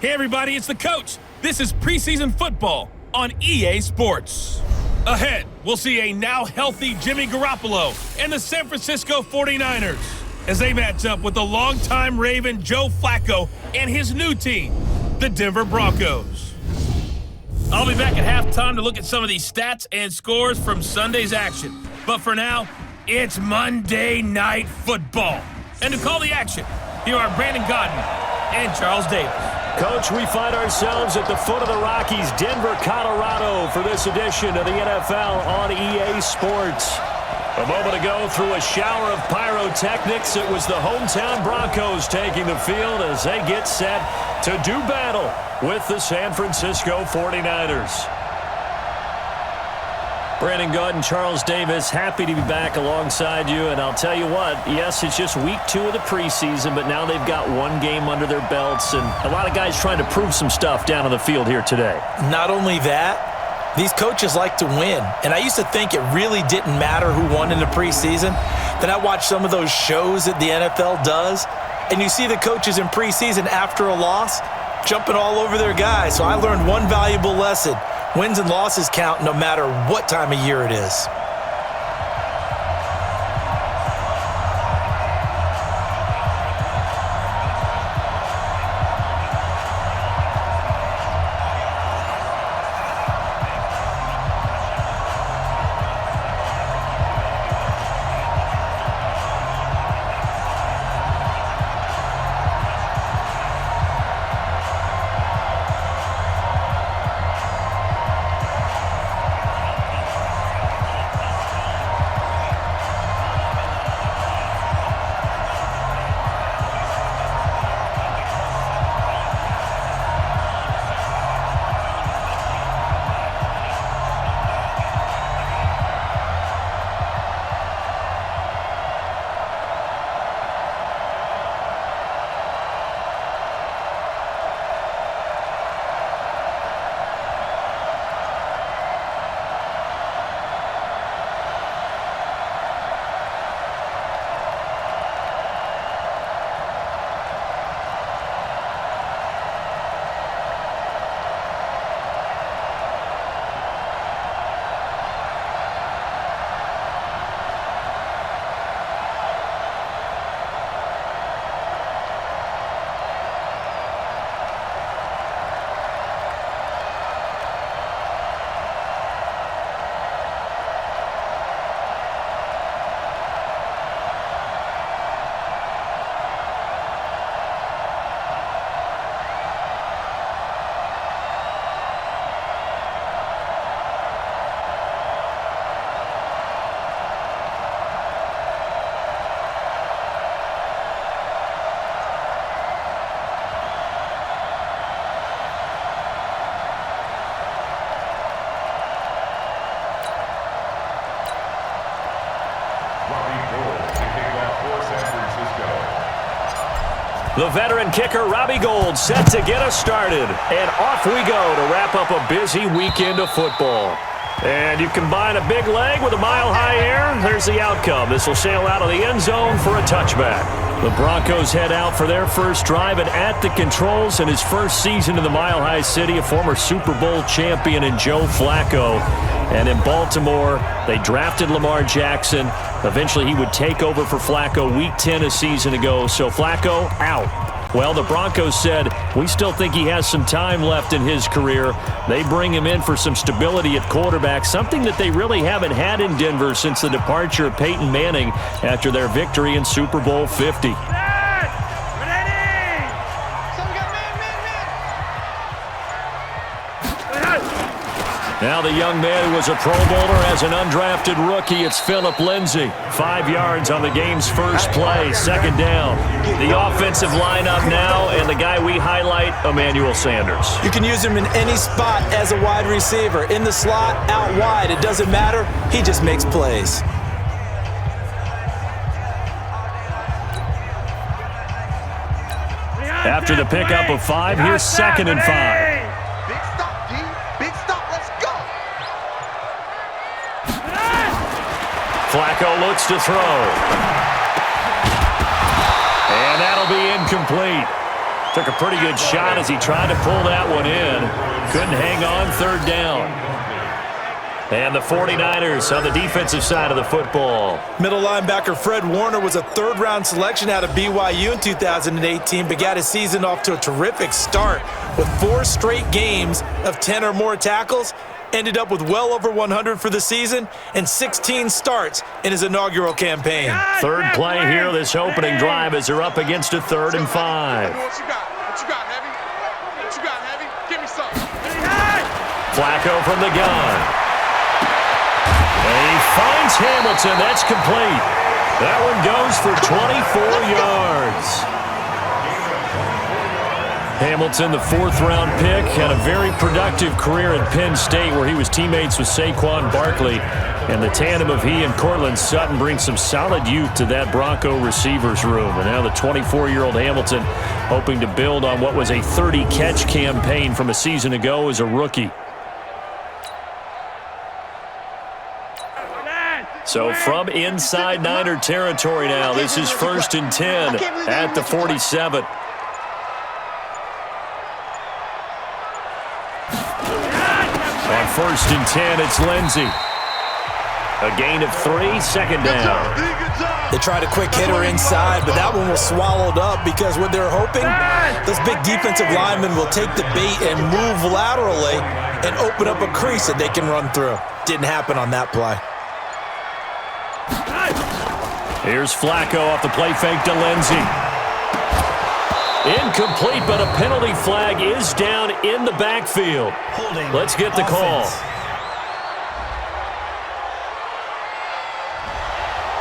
Hey everybody, it's the coach. This is preseason football on EA Sports. Ahead, we'll see a now healthy Jimmy Garoppolo and the San Francisco 49ers as they match up with the longtime Raven Joe Flacco and his new team, the Denver Broncos. I'll be back at halftime to look at some of these stats and scores from Sunday's action. But for now, it's Monday Night Football. And to call the action, here are Brandon Godden and Charles Davis. Coach, we find ourselves at the foot of the Rockies, Denver, Colorado, for this edition of the NFL on EA Sports. A moment ago, through a shower of pyrotechnics, it was the hometown Broncos taking the field as they get set to do battle with the San Francisco 49ers. Brandon Gaudin, Charles Davis, happy to be back alongside you. And I'll tell you what, yes, it's just week 2 of the preseason, but now they've got one game under their belts. And a lot of guys trying to prove some stuff down on the field here today. Not only that, these coaches like to win. And I used to think it really didn't matter who won in the preseason. Then I watched some of those shows that the NFL does, and you see the coaches in preseason after a loss jumping all over their guys. So I learned one valuable lesson. Wins and losses count no matter what time of year it is. The veteran kicker, Robbie Gould, set to get us started. And off we go to wrap up a busy weekend of football. And you combine a big leg with a mile-high air, there's the outcome. This will sail out of the end zone for a touchback. The Broncos head out for their first drive, and at the controls in his first season in the Mile High City, a former Super Bowl champion in Joe Flacco. And in Baltimore, they drafted Lamar Jackson. Eventually, he would take over for Flacco week 10 a season ago. So Flacco out. Well, the Broncos said, we still think he has some time left in his career. They bring him in for some stability at quarterback, something that they really haven't had in Denver since the departure of Peyton Manning after their victory in Super Bowl 50. Now the young man who was a Pro Bowler as an undrafted rookie, it's Phillip Lindsay. 5 yards on the game's first play, second down. The offensive lineup now, and the guy we highlight, Emmanuel Sanders. You can use him in any spot as a wide receiver. In the slot, out wide, it doesn't matter. He just makes plays. After the pickup of 5, here's 2nd and 5. Flacco looks to throw. And that'll be incomplete. Took a pretty good shot as he tried to pull that one in. Couldn't hang on, third down. And the 49ers on the defensive side of the football. Middle linebacker Fred Warner was a third-round selection out of BYU in 2018, but got his season off to a terrific start with 4 straight games of 10 or more tackles. Ended up with well over 100 for the season and 16 starts in his inaugural campaign. Third play here, this opening drive, as they're up against a 3rd and 5. What you got? What you got, Heavy? What you got, Heavy? Give me something. Flacco from the gun. And he finds Hamilton. That's complete. That one goes for 24 yards. Hamilton, the 4th-round pick, had a very productive career at Penn State where he was teammates with Saquon Barkley. And the tandem of he and Cortland Sutton brings some solid youth to that Bronco receivers room. And now the 24-year-old Hamilton hoping to build on what was a 30-catch campaign from a season ago as a rookie. So from inside Niner territory now, this is 1st and 10 at the 47. On 1st and 10, it's Lindsey. A gain of 3, second down. They tried a quick hitter inside, but that one was swallowed up because what they're hoping, this big defensive lineman will take the bait and move laterally and open up a crease that they can run through. Didn't happen on that play. Here's Flacco off the play fake to Lindsey. Incomplete, but a penalty flag is down in the backfield. Let's get the call.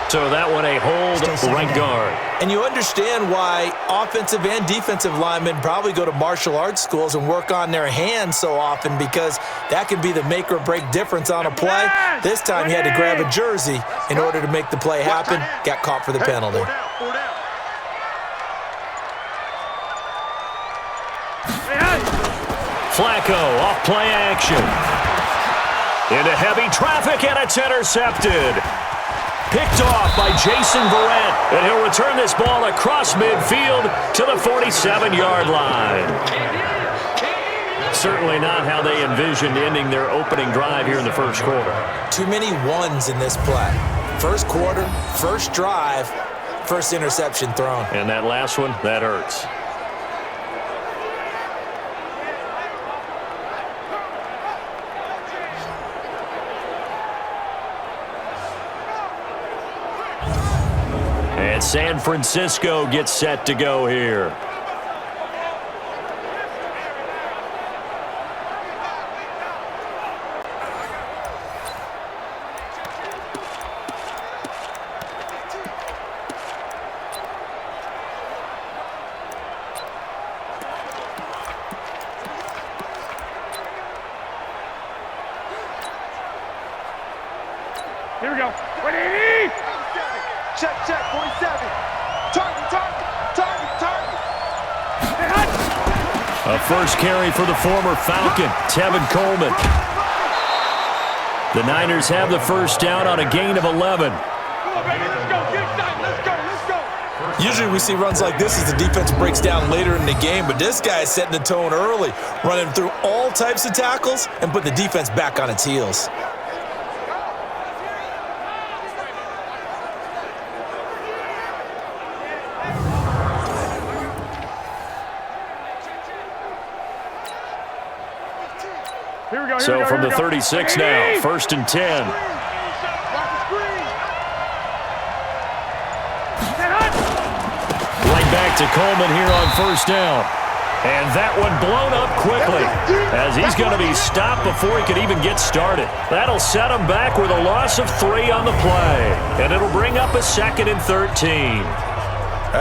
So that one a hold, right guard. And you understand why offensive and defensive linemen probably go to martial arts schools and work on their hands so often, because that can be the make or break difference on a play. This time he had to grab a jersey in order to make the play happen. Got caught for the penalty. Flacco off play action. Into heavy traffic, and it's intercepted. Picked off by Jason Verrett, and he'll return this ball across midfield to the 47-yard line. Certainly not how they envisioned ending their opening drive here in the first quarter. Too many ones in this play. First quarter, first drive, first interception thrown. And that last one, that hurts. And San Francisco gets set to go here. Here we go. Ready? Check, 47. Target. A first carry for the former Falcon, Tevin Coleman. The Niners have the first down on a gain of 11. Come on, baby, let's go. Get excited. Let's go. Usually we see runs like this as the defense breaks down later in the game, but this guy is setting the tone early, running through all types of tackles and putting the defense back on its heels. So from the 36 now, 1st and 10. Right back to Coleman here on first down. And that one blown up quickly as he's going to be stopped before he could even get started. That'll set him back with a loss of 3 on the play. And it'll bring up a 2nd and 13.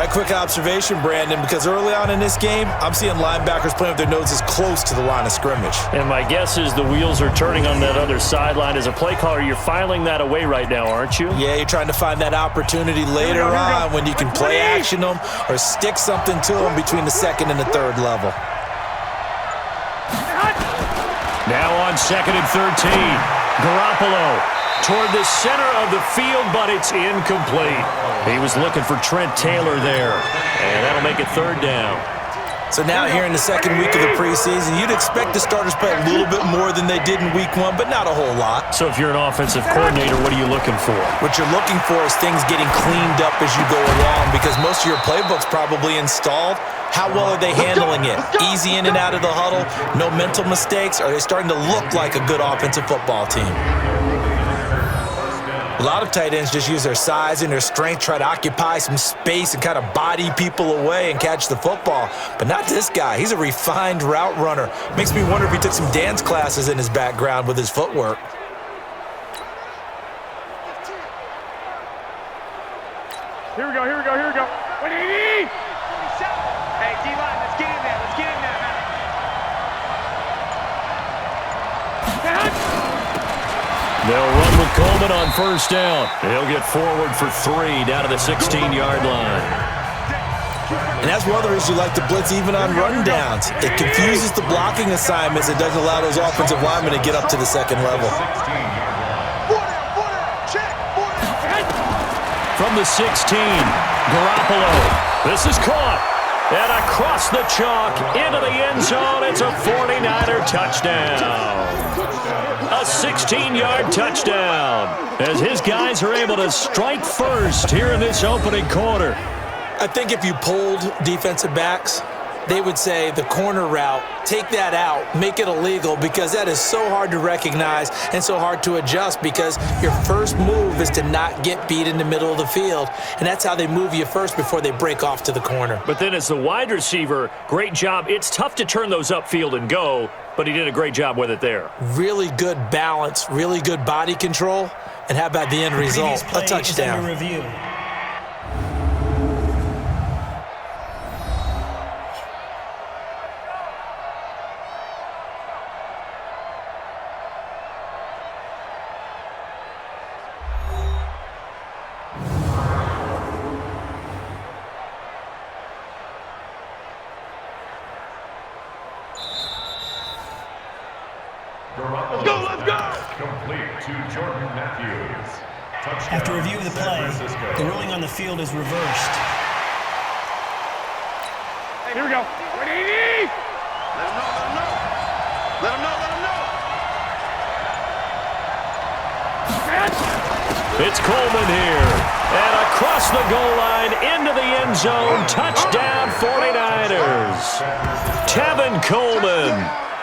Quick observation, Brandon, because early on in this game, I'm seeing linebackers playing with their noses close to the line of scrimmage. And my guess is the wheels are turning on that other sideline. As a play caller, you're filing that away right now, aren't you? Yeah, you're trying to find that opportunity later on when you can play action them or stick something to them between the 2nd and the 3rd level. Now on 2nd and 13, Garoppolo toward the center of the field, but it's incomplete. He was looking for Trent Taylor there, and that'll make it 3rd down. So now here in the second week of the preseason, you'd expect the starters play a little bit more than they did in week one, but not a whole lot. So if you're an offensive coordinator, what are you looking for? What you're looking for is things getting cleaned up as you go along, because most of your playbook's probably installed. How well are they handling it? Easy in and out of the huddle, no mental mistakes? Are they starting to look like a good offensive football team? A lot of tight ends just use their size and their strength, try to occupy some space and kind of body people away and catch the football. But not this guy. He's a refined route runner. Makes me wonder if he took some dance classes in his background with his footwork. Here we go. What do you need? Hey, D-line, let's get in there. They'll run with Coleman on first down. He'll get forward for 3 down to the 16-yard line. And that's one of the reasons you like to blitz even on run downs. It confuses the blocking assignments. It doesn't allow those offensive linemen to get up to the second level. From the 16, Garoppolo. This is caught. And across the chalk into the end zone. It's a 49er touchdown. A 16-yard touchdown as his guys are able to strike first here in this opening quarter. I think if you polled defensive backs, they would say the corner route, take that out, make it illegal, because that is so hard to recognize and so hard to adjust, because your first move is to not get beat in the middle of the field, and that's how they move you first before they break off to the corner. But then as the wide receiver, great job. It's tough to turn those upfield and go, but he did a great job with it there. Really good balance, really good body control, and how about the end result? A touchdown. After review of the play, the ruling on the field is reversed. Here we go. What do you need? Let him know. It's Coleman here. And across the goal line into the end zone. Touchdown 49ers. Tevin Coleman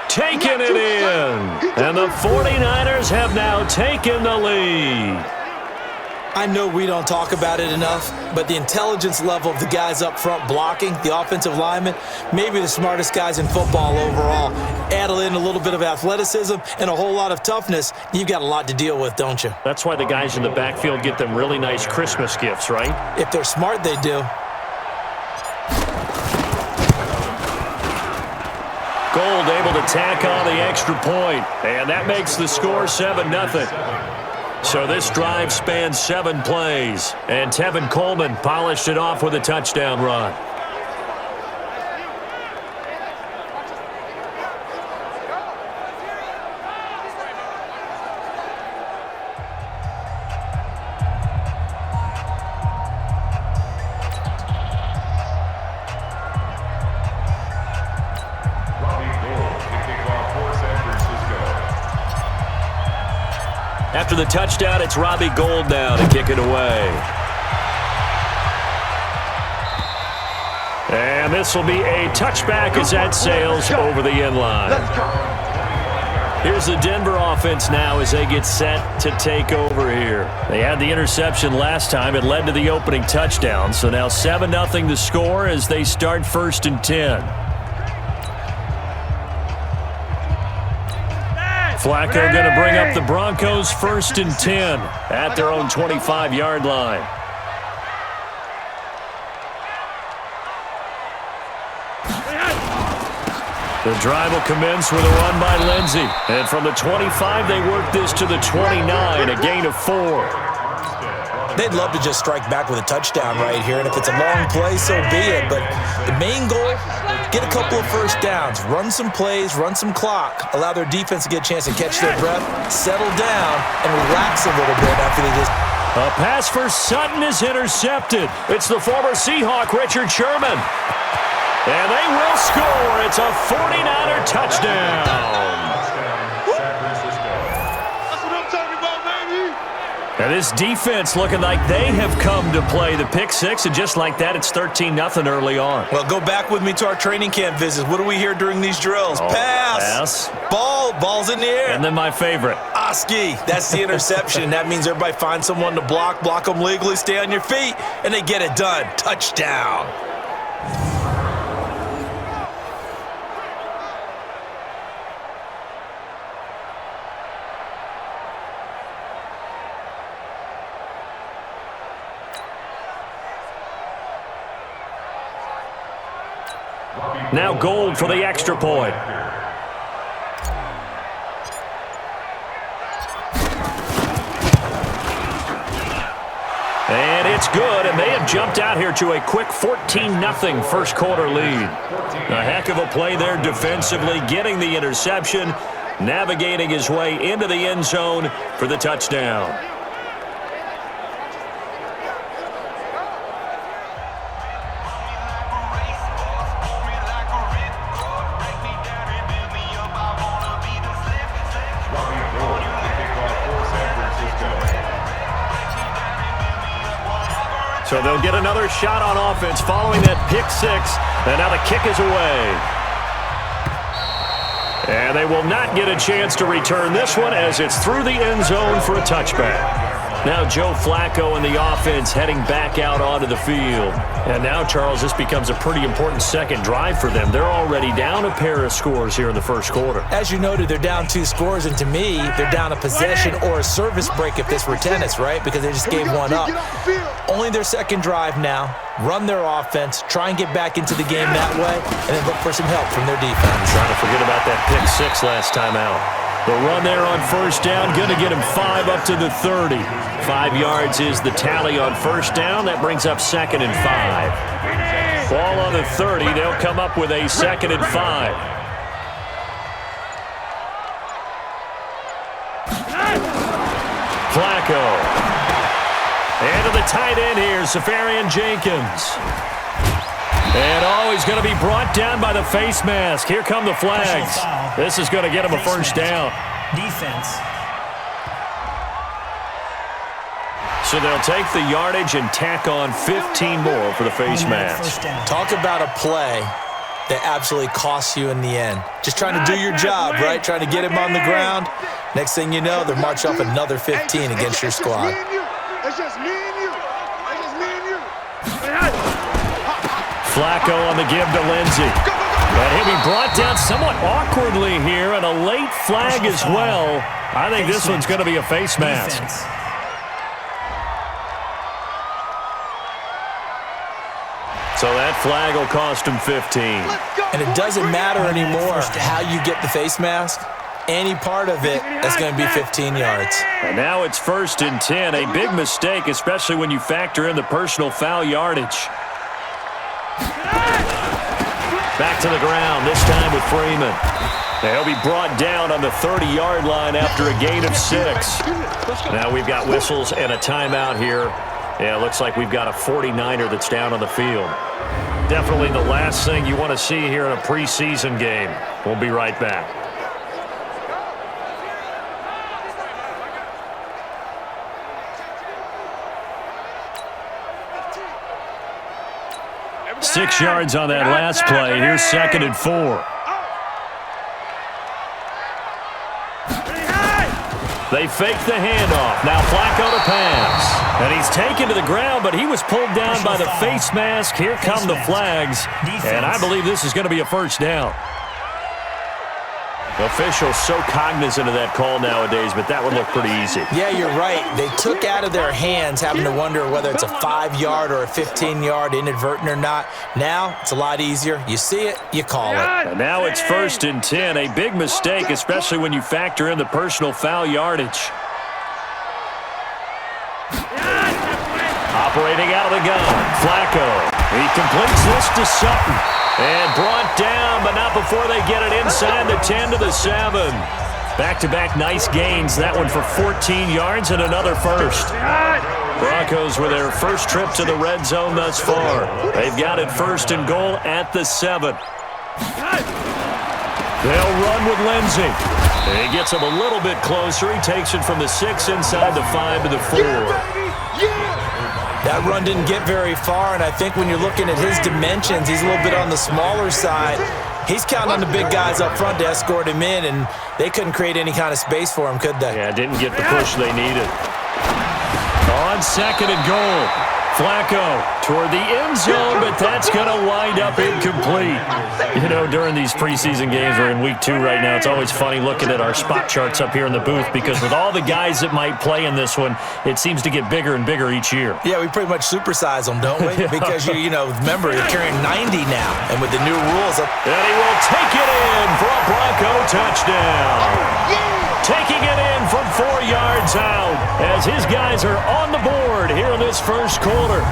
taking it in. And the 49ers have now taken the lead. I know we don't talk about it enough, but the intelligence level of the guys up front blocking, the offensive linemen, maybe the smartest guys in football overall. Add in a little bit of athleticism and a whole lot of toughness, you've got a lot to deal with, don't you? That's why the guys in the backfield get them really nice Christmas gifts, right? If they're smart, they do. Gold able to tack on the extra point, and that makes the score 7-0. So this drive spans 7 plays, and Tevin Coleman polished it off with a touchdown run. After the touchdown, it's Robbie Gould now to kick it away. And this will be a touchback as that sails over the end line. Here's the Denver offense now as they get set to take over here. They had the interception last time. It led to the opening touchdown. So now 7-0 the score as they start 1st and 10. Flacco going to bring up the Broncos 1st and 10 at their own 25-yard line. The drive will commence with a run by Lindsey. And from the 25, they work this to the 29, a gain of 4. They'd love to just strike back with a touchdown right here, and if it's a long play, so be it. But the main goal, get a couple of first downs, run some plays, run some clock, allow their defense to get a chance to catch their breath, settle down, and relax a little bit after they just... A pass for Sutton is intercepted. It's the former Seahawk, Richard Sherman. And they will score. It's a 49er touchdown. And this defense looking like they have come to play the pick six, and just like that, it's 13-0 early on. Well, go back with me to our training camp visits. What do we hear during these drills? Pass. Ball's in the air. And then my favorite. Oski. That's the interception. That means everybody finds someone to block them legally, stay on your feet, and they get it done. Touchdown. Now Gold for the extra point. And it's good, and they have jumped out here to a quick 14-0 first quarter lead. A heck of a play there defensively, getting the interception, navigating his way into the end zone for the touchdown. So they'll get another shot on offense following that pick six. And now the kick is away. And they will not get a chance to return this one as it's through the end zone for a touchback. Now Joe Flacco and the offense heading back out onto the field. And now, Charles, this becomes a pretty important second drive for them. They're already down a pair of scores here in the first quarter. As you noted, they're down 2 scores, and to me, they're down a possession or a service break if this were tennis, right? Because they just gave one up. Only their second drive now. Run their offense, try and get back into the game that way, and then look for some help from their defense. Trying to forget about that pick six last time out. The run there on first down, going to get him 5 up to the 30. 5 yards is the tally on first down. That brings up 2nd and 5. Ball on the 30. They'll come up with a 2nd and 5. Flacco. And to the tight end here, Safarian Jenkins. And he's going to be brought down by the face mask. Here come the flags. This is going to get him a first down. Defense. So they'll take the yardage and tack on 15 more for the face mask. Talk about a play that absolutely costs you in the end. Just trying to do your job, right? Trying to get him on the ground. Next thing you know, they're marching off another 15 against your squad. It's just me and you. It's just me and you. Flacco on the give to Lindsey. And he'll be brought down somewhat awkwardly here, and a late flag as well. I think this one's going to be a face mask. So that flag will cost him 15. And it doesn't matter anymore how you get the face mask. Any part of it, that's going to be 15 yards. And now it's 1st and 10. A big mistake, especially when you factor in the personal foul yardage. Back to the ground, this time with Freeman. He'll be brought down on the 30-yard line after a gain of 6. Now we've got whistles and a timeout here. Yeah, it looks like we've got a 49er that's down on the field. Definitely the last thing you want to see here in a preseason game. We'll be right back. Six yards on that last play. Here's 2nd and 4. They fake the handoff. Now Flacco to pass. And he's taken to the ground, but he was pulled down by the face mask. Here come the flags. And I believe this is going to be a first down. Officials so cognizant of that call nowadays, but that would look pretty easy. Yeah, you're right. They took out of their hands having to wonder whether it's a 5-yard or a 15-yard inadvertent or not. Now it's a lot easier. You see it, you call it. And now it's 1st and 10. A big mistake, especially when you factor in the personal foul yardage. Operating out of the gun, Flacco. He completes this to Sutton. And brought down, but not before they get it inside the 10 to the 7. Back-to-back nice gains. That one for 14 yards and another first. Broncos with their first trip to the red zone thus far. They've got it 1st and goal at the 7. They'll run with Lindsey. He gets him a little bit closer. He takes it from the 6 inside the 5 to the 4. That run didn't get very far, and I think when you're looking at his dimensions, he's a little bit on the smaller side. He's counting on the big guys up front to escort him in, and they couldn't create any kind of space for him, could they? Yeah, didn't get the push they needed. On 2nd and goal, Flacco toward the end zone, but that's going to wind up incomplete. You know, during these preseason games, we're in week 2 right now, it's always funny looking at our spot charts up here in the booth because with all the guys that might play in this one, it seems to get bigger and bigger each year. Yeah, we pretty much supersize them, don't we? Because, you know, remember, you're carrying 90 now, and with the new rules. And he will take it in for a Bronco touchdown. Taking it in from 4 yards out as his guys are on the board here in this first quarter.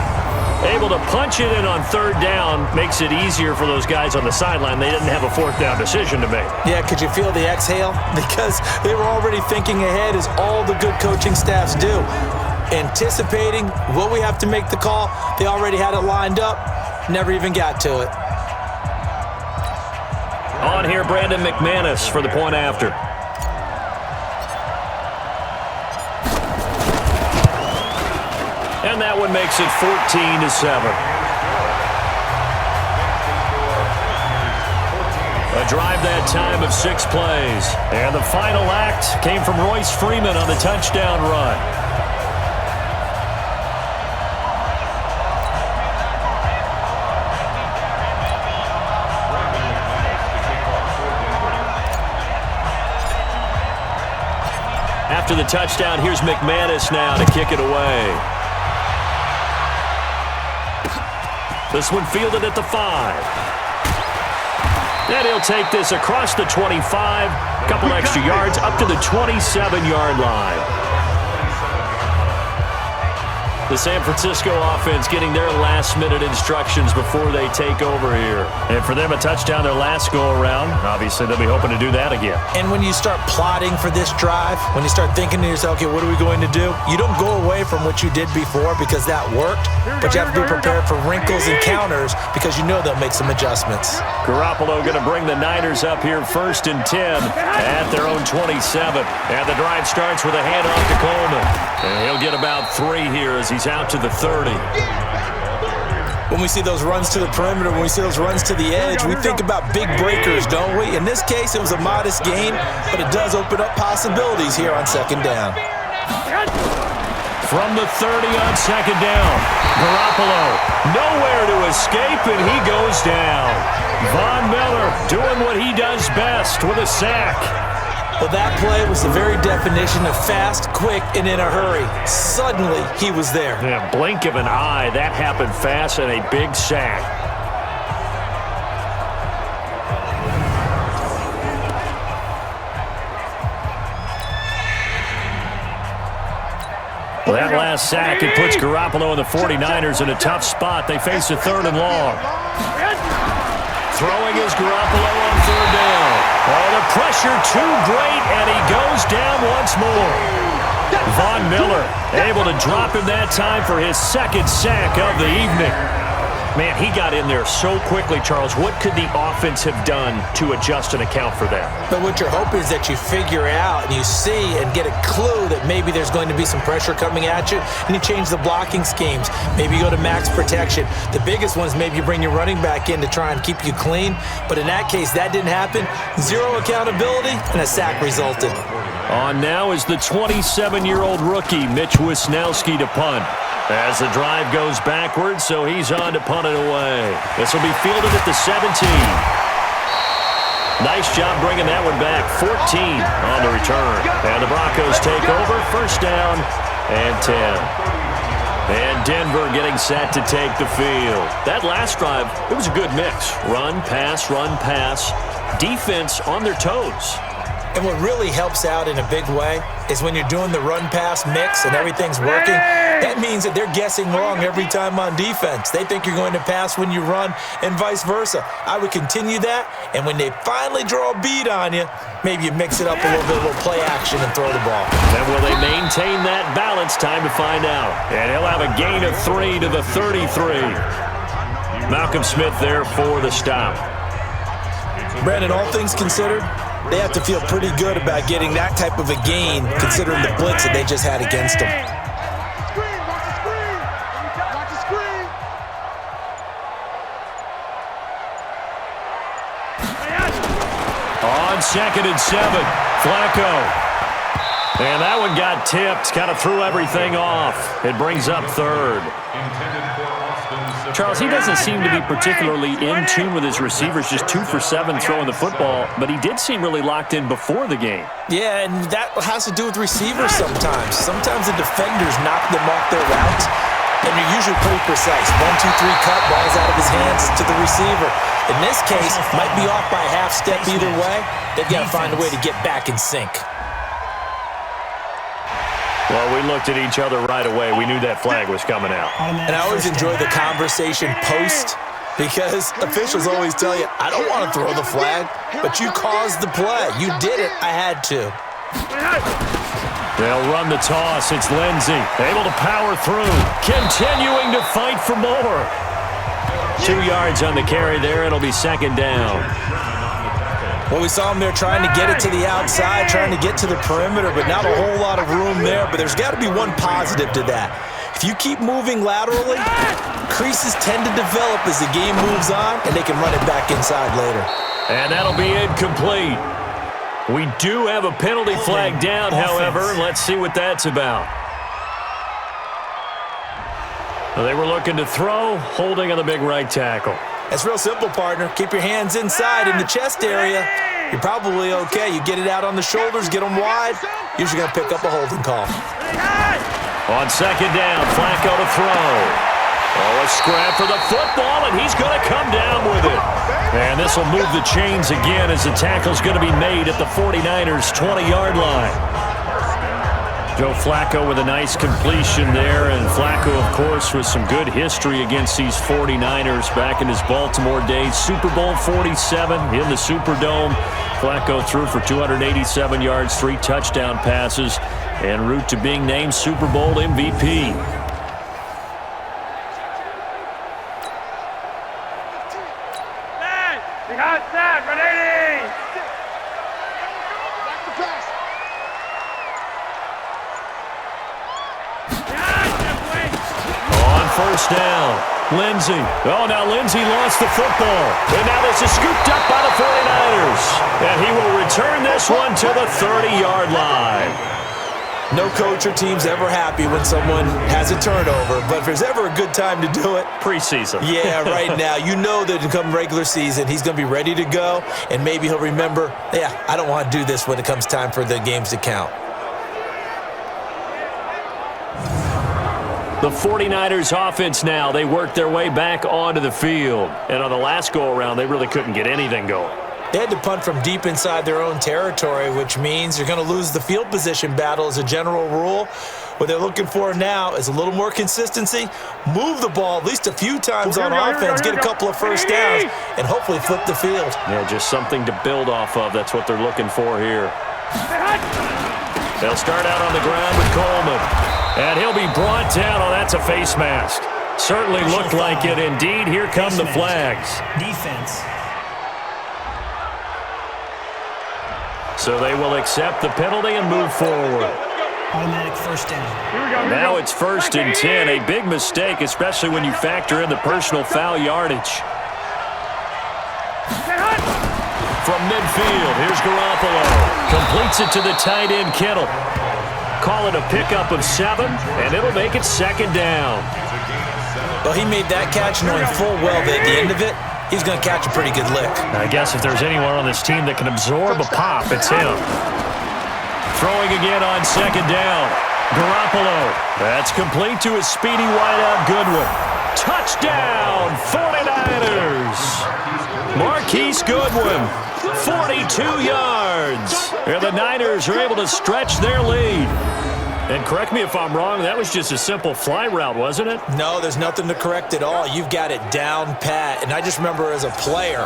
Able to punch it in on 3rd down makes it easier for those guys on the sideline. They didn't have a 4th down decision to make. Yeah, could you feel the exhale? Because they were already thinking ahead as all the good coaching staffs do. Anticipating, will we have to make the call? They already had it lined up. Never even got to it. On here, Brandon McManus for the point after. And that one makes it 14-7. A drive that time of 6 plays. And the final act came from Royce Freeman on the touchdown run. After the touchdown, here's McManus now to kick it away. This one fielded at the 5. And he'll take this across the 25, a couple extra yards, up to the 27-yard line. The San Francisco offense getting their last-minute instructions before they take over here. And for them, a touchdown their last go-around. Obviously, they'll be hoping to do that again. And when you start plotting for this drive, when you start thinking to yourself, okay, what are we going to do? You don't go away from what you did before because that worked, but you have to be prepared for wrinkles and counters because you know they'll make some adjustments. Garoppolo going to bring the Niners up here 1st and 10 at their own 27. And the drive starts with a handoff to Coleman. And he'll get about 3 here as he's out to the 30. When we see those runs to the perimeter, when we see those runs to the edge, we think about big breakers, don't we? In this case, it was a modest gain, but it does open up possibilities here on 2nd down. From the 30 on 2nd down, Garoppolo nowhere to escape, and he goes down. Von Miller doing what he does best with a sack. Well, that play was the very definition of fast, quick, and in a hurry. Suddenly, he was there. Yeah, blink of an eye, that happened fast, and a big sack. Well, that last sack, it puts Garoppolo and the 49ers in a tough spot. They face a 3rd and long. Throwing is Garoppolo on 3rd down. Oh, the pressure too great, and he goes down once more. Von Miller able to drop him that time for his 2nd sack of the evening. Man, he got in there so quickly, Charles. What could the offense have done to adjust and account for that? But what you're hoping is that you figure out and you see and get a clue that maybe there's going to be some pressure coming at you, and you change the blocking schemes. Maybe you go to max protection. The biggest one is maybe you bring your running back in to try and keep you clean. But in that case, that didn't happen. 0 accountability, and a sack resulted. On now is the 27-year-old rookie, Mitch Wisnowski, to punt. As the drive goes backwards, so he's on to punt it away. This will be fielded at the 17. Nice job bringing that one back. 14 on the return. And the Broncos take over. 1st down and 10. And Denver getting set to take the field. That last drive, it was a good mix. Run, pass, defense on their toes. And what really helps out in a big way is when you're doing the run-pass mix and everything's working, That means that they're guessing wrong every time on defense. They think you're going to pass when you run and vice versa. I would continue that, and when they finally draw a bead on you, maybe you mix it up a little bit, a little play action, and throw the ball. And will they maintain that balance? Time to find out. And he'll have a gain of 3 to the 33. Malcolm Smith there for the stop. Brandon, all things considered, they have to feel pretty good about getting that type of a gain considering the blitz that they just had against them. On 2nd and 7, Flacco. And that one got tipped, kind of threw everything off. It brings up 3rd. Charles, he doesn't seem to be particularly in tune with his receivers, just 2 for 7 throwing the football, but he did seem really locked in before the game. Yeah, and that has to do with receivers sometimes. Sometimes the defenders knock them off their routes, and they're usually pretty precise. 1, 2, 3 cut, ball's out of his hands to the receiver. In this case, might be off by a half step either way. They've got to find a way to get back in sync. Well, we looked at each other right away. We knew that flag was coming out. And I always enjoy the conversation post because officials always tell you, I don't want to throw the flag, but you caused the play. You did it. I had to. They'll run the toss. It's Lindsey, able to power through, continuing to fight for more. 2 yards on the carry there. It'll be 2nd down. Well, we saw him there trying to get it to the outside, trying to get to the perimeter, but not a whole lot of room there. But there's got to be one positive to that. If you keep moving laterally, creases tend to develop as the game moves on, and they can run it back inside later. And that'll be incomplete. We do have a penalty flag down, however. Let's see what that's about. Well, they were looking to throw, holding on the big right tackle. It's real simple, partner. Keep your hands inside in the chest area. You're probably okay. You get it out on the shoulders, get them wide. Usually going to pick up a holding call. On 2nd down, Flacco to throw. Oh, a scrap for the football, and he's going to come down with it. And this will move the chains again as the tackle's going to be made at the 49ers' 20-yard line. Joe Flacco with a nice completion there, and Flacco, of course, with some good history against these 49ers back in his Baltimore days. Super Bowl 47 in the Superdome. Flacco threw for 287 yards, 3 touchdown passes, en route to being named Super Bowl MVP. First down, Lindsey. Oh, now Lindsey lost the football. And now this is scooped up by the 49ers. And he will return this one to the 30-yard line. No coach or team's ever happy when someone has a turnover, but if there's ever a good time to do it, preseason. Yeah, right now. You know that come regular season, he's going to be ready to go, and maybe he'll remember, yeah, I don't want to do this when it comes time for the games to count. The 49ers offense now, they work their way back onto the field. And on the last go-around, they really couldn't get anything going. They had to punt from deep inside their own territory, which means you're going to lose the field position battle as a general rule. What they're looking for now is a little more consistency, move the ball at least a few times on offense, get a couple of first downs, and hopefully flip the field. Yeah, just something to build off of. That's what they're looking for here. They'll start out on the ground with Coleman. And he'll be brought down. Oh, that's a face mask. Certainly looked like it. Indeed, here come the flags. Defense. So they will accept the penalty and move forward. Automatic first down. Now it's 1st and 10. A big mistake, especially when you factor in the personal foul yardage. From midfield, here's Garoppolo. Completes it to the tight end, Kittle. Call it a pickup of 7, and it'll make it 2nd down. Well, he made that catch knowing full well that at the end of it, he's going to catch a pretty good lick. I guess if there's anyone on this team that can absorb a pop, it's him. Throwing again on 2nd down. Garoppolo. That's complete to his speedy wideout, Goodwin. Touchdown, 49ers. Marquise Goodwin, 42 yards. And the Niners are able to stretch their lead. And correct me if I'm wrong, that was just a simple fly route, wasn't it? No, there's nothing to correct at all. You've got it down pat. And I just remember as a player,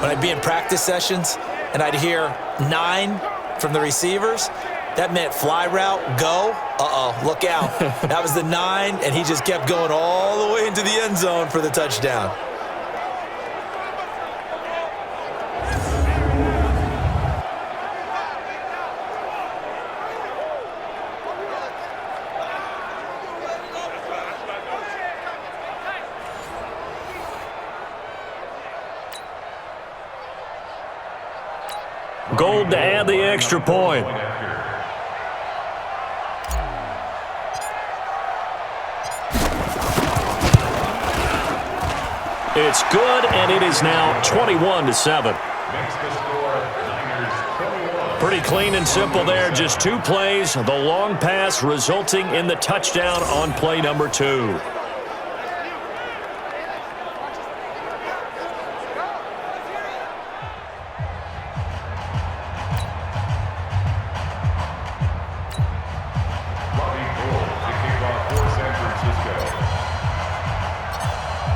when I'd be in practice sessions and I'd hear 9 from the receivers, that meant fly route, go. Look out. That was the 9, and he just kept going all the way into the end zone for the touchdown. Gold to add the extra point. It's good, and it is now 21-7. Pretty clean and simple there. Just 2 plays. The long pass resulting in the touchdown on play number 2.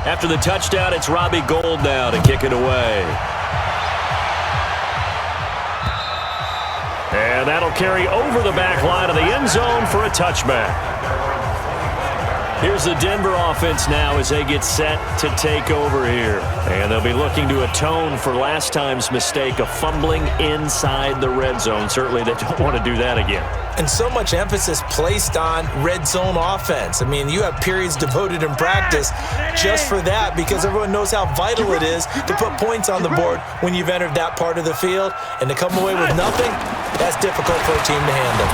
After the touchdown, it's Robbie Gould now to kick it away. And that'll carry over the back line of the end zone for a touchback. Here's the Denver offense now as they get set to take over here. And they'll be looking to atone for last time's mistake of fumbling inside the red zone. Certainly they don't want to do that again. And so much emphasis placed on red zone offense. I mean, you have periods devoted in practice just for that because everyone knows how vital it is to put points on the board when you've entered that part of the field. And to come away with nothing, that's difficult for a team to handle.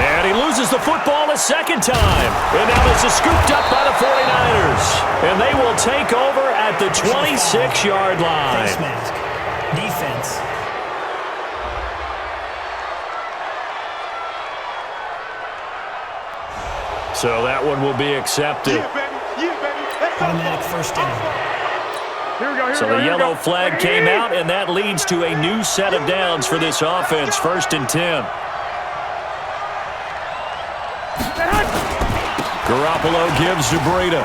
And he loses the football a second time. And now this is scooped up by the 49ers. And they will take over at the 26-yard line. Face mask. Defense. So that one will be accepted. Automatic first down. So the yellow flag came out, and that leads to a new set of downs for this offense. 1st and 10. Garoppolo gives to Breida.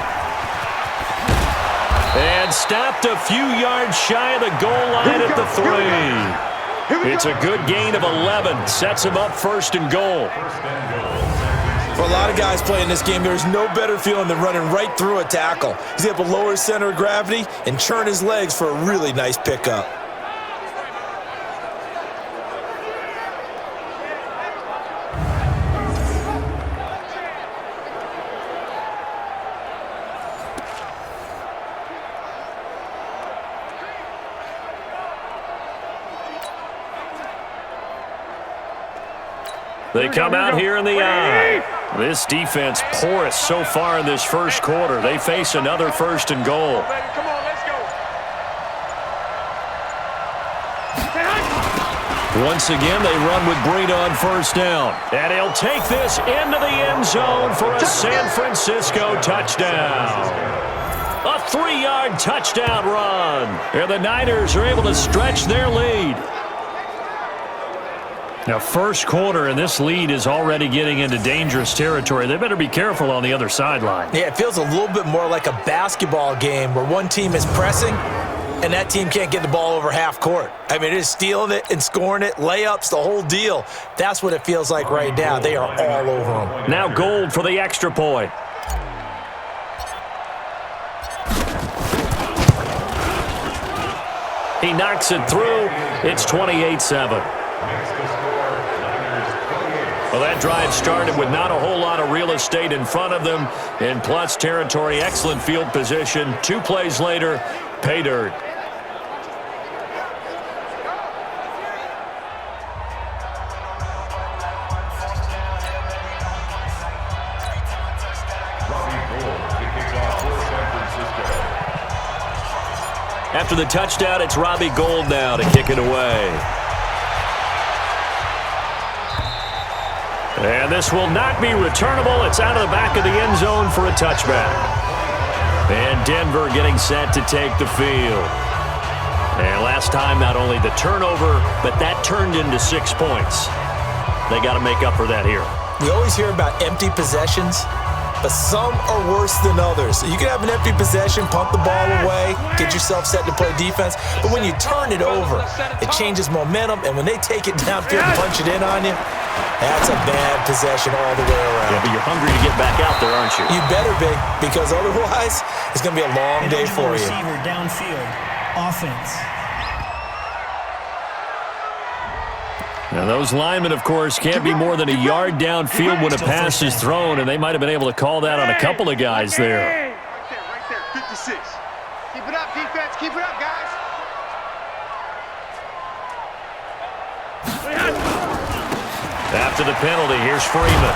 And stopped a few yards shy of the goal line at the 3. It's a good gain of 11. Sets him up 1st and goal. For a lot of guys playing this game, there's no better feeling than running right through a tackle. He's able to lower his center of gravity and churn his legs for a really nice pickup. They come out here in the eye. This defense porous so far in this first quarter. They face another 1st and goal. Come on, let's go. Once again, they run with Breida on 1st down. And he'll take this into the end zone for a San Francisco touchdown. A 3-yard touchdown run. And the Niners are able to stretch their lead. Now, first quarter, and this lead is already getting into dangerous territory. They better be careful on the other sideline. Yeah, it feels a little bit more like a basketball game where one team is pressing and that team can't get the ball over half court. I mean, it is stealing it and scoring it, layups, the whole deal. That's what it feels like right now. They are all over them. Now Gould for the extra point. He knocks it through. It's 28-7. Well, that drive started with not a whole lot of real estate in front of them. And plus territory, excellent field position. 2 plays later, pay dirt. After the touchdown, it's Robbie Gould now to kick it away. And this will not be returnable. It's out of the back of the end zone for a touchback. And Denver getting set to take the field. And last time, not only the turnover, but that turned into 6 points. They got to make up for that here. We always hear about empty possessions, but some are worse than others. You can have an empty possession, pump the ball away, get yourself set to play defense, but when you turn it over, it changes momentum, and when they take it downfield and punch it in on you, that's a bad possession all the way around. Yeah, but you're hungry to get back out there, aren't you? You better be, because otherwise, it's going to be a long day for you. Receiver downfield, offense. Now, those linemen, of course, can't be more than a yard downfield when a pass is thrown, and they might have been able to call that on a couple of guys there. Right there, 56. Keep it up, defense. Keep it up, guys. After the penalty, here's Freeman.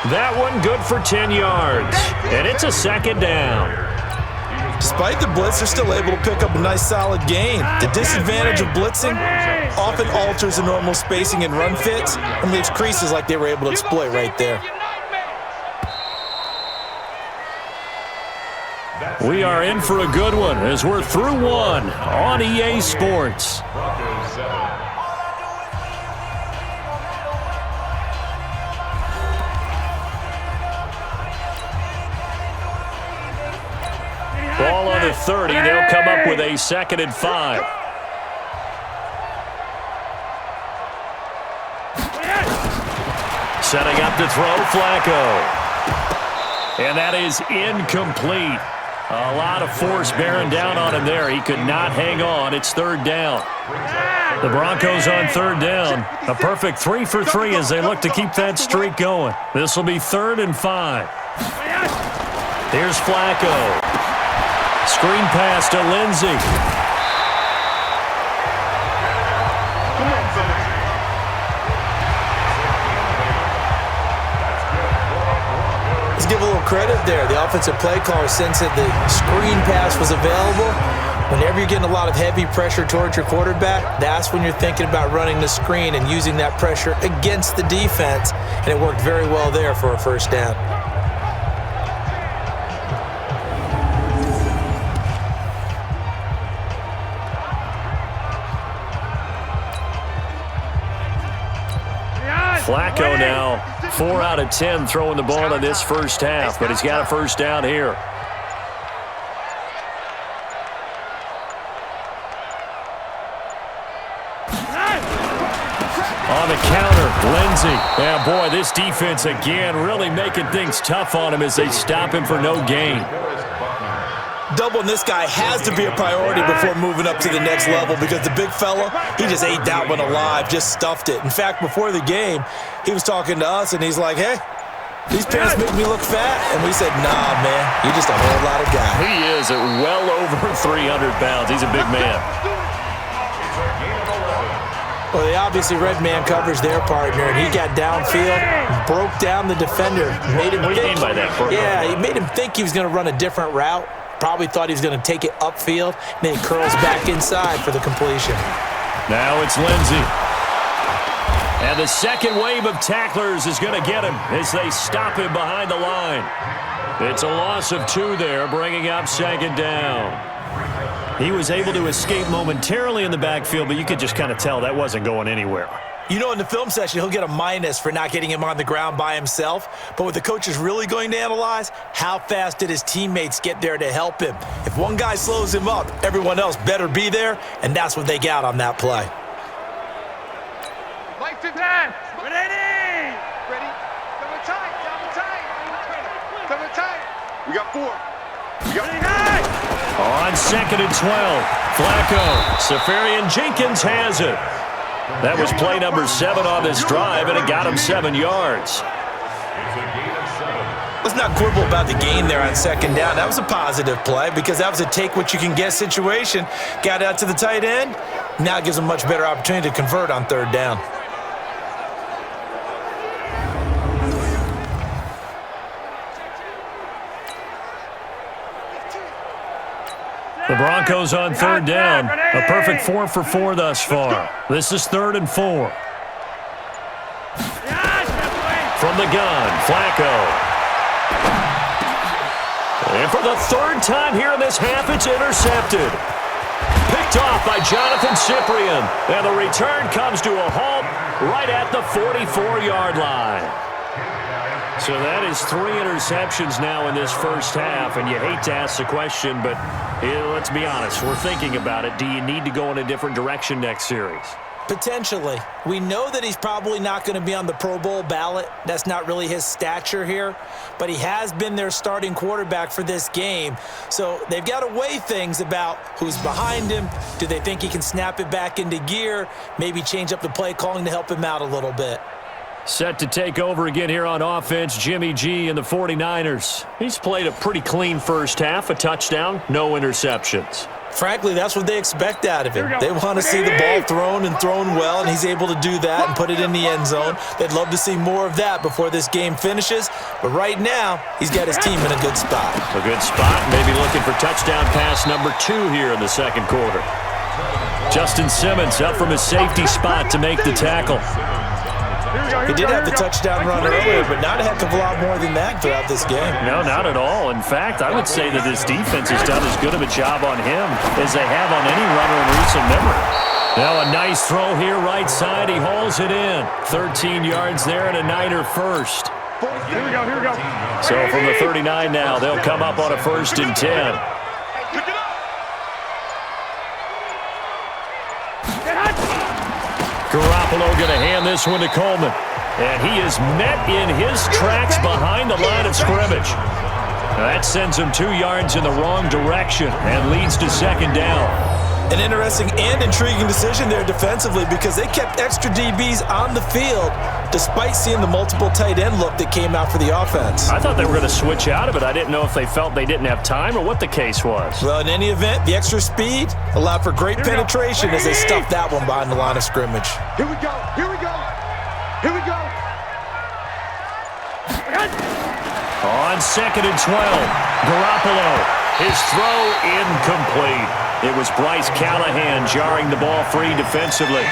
That one good for 10 yards, and it's a second down. Despite the blitz, they're still able to pick up a nice solid gain. The disadvantage of blitzing often alters the normal spacing and run fits and leaves creases like they were able to exploit right there. We are in for a good one as we're through one on EA Sports. Ball on the 30. They'll come up with a 2nd and 5. Setting up to throw, Flacco. And that is incomplete. A lot of force bearing down on him there. He could not hang on. It's 3rd down. The Broncos on 3rd down. A perfect 3 for 3 as they look to keep that streak going. This will be 3rd and 5. Here's Flacco. Screen pass to Lindsey. Let's give a little credit there. The offensive play caller sensed that the screen pass was available. Whenever you're getting a lot of heavy pressure towards your quarterback, that's when you're thinking about running the screen and using that pressure against the defense. And it worked very well there for a 1st down. Flacco now 4 out of 10 throwing the ball in this 1st half, but he's got a 1st down here. On the counter, Lindsey. Yeah, boy, this defense again really making things tough on him as they stop him for no gain. Doubling this guy has to be a priority before moving up to the next level because the big fella, he just ate that one alive, just stuffed it. In fact, before the game, he was talking to us, and he's like, hey, these pants make me look fat. And we said, nah, man, you're just a whole lot of guy. He is at well over 300 pounds. He's a big man. Well, they obviously read man coverage their partner, and he got downfield, broke down the defender. Made him what do you mean by that? Yeah, he made him think he was going to run a different route. Probably thought he was going to take it upfield, and then he curls back inside for the completion. Now it's Lindsey. And the second wave of tacklers is going to get him as they stop him behind the line. It's a loss of 2 there, bringing up 2nd down. He was able to escape momentarily in the backfield, but you could just kind of tell that wasn't going anywhere. You know, in the film session, he'll get a minus for not getting him on the ground by himself. But what the coach is really going to analyze, how fast did his teammates get there to help him? If one guy slows him up, everyone else better be there, and that's what they got on that play. Like to that. Ready? Ready? Double tight. Double tight. Double tight. We got 4. We got 4. On 2nd and 12, Flacco. Safarian Jenkins has it. That was play number 7 on this drive, and it got him 7 yards. Let's not quibble about the gain there on 2nd down. That was a positive play because that was a take-what-you-can-get situation. Got out to the tight end. Now it gives him a much better opportunity to convert on 3rd down. The Broncos on 3rd down. A perfect 4 for 4 thus far. This is 3rd and 4. From the gun, Flacco. And for the 3rd time here in this half, it's intercepted. Picked off by Jonathan Cyprien. And the return comes to a halt right at the 44-yard line. So that is 3 interceptions now in this first half, and you hate to ask the question, but let's be honest. We're thinking about it. Do you need to go in a different direction next series? Potentially. We know that he's probably not going to be on the Pro Bowl ballot. That's not really his stature here. But he has been their starting quarterback for this game. So they've got to weigh things about who's behind him. Do they think he can snap it back into gear? Maybe change up the play calling to help him out a little bit. Set to take over again here on offense, Jimmy G and the 49ers. He's played a pretty clean first half, a touchdown, no interceptions. Frankly, that's what they expect out of him. They want to see the ball thrown and thrown well, and he's able to do that and put it in the end zone. They'd love to see more of that before this game finishes, but right now, he's got his team in a good spot. A good spot, maybe looking for touchdown pass number 2 here in the second quarter. Justin Simmons up from his safety spot to make the tackle. He did have the touchdown run earlier, but not a heck of a lot more than that throughout this game. No, not at all. In fact, I would say that this defense has done as good of a job on him as they have on any runner in recent memory. Now a nice throw here, right side. He hauls it in. 13 yards there and a Niner first. Here we go. So from the 39 now, they'll come up on a 1st and 10. Garoppolo going to hand this one to Coleman. And he is met in his tracks behind the line of scrimmage. That sends him 2 yards in the wrong direction and leads to second down. An interesting and intriguing decision there defensively because they kept extra DBs on the field despite seeing the multiple tight end look that came out for the offense. I thought they were going to switch out of it. I didn't know if they felt they didn't have time or what the case was. Well, in any event, the extra speed allowed for great penetration as they stuffed that one behind the line of scrimmage. Here we go. On 2nd and 12, Garoppolo, his throw incomplete. It was Bryce Callahan jarring the ball free defensively.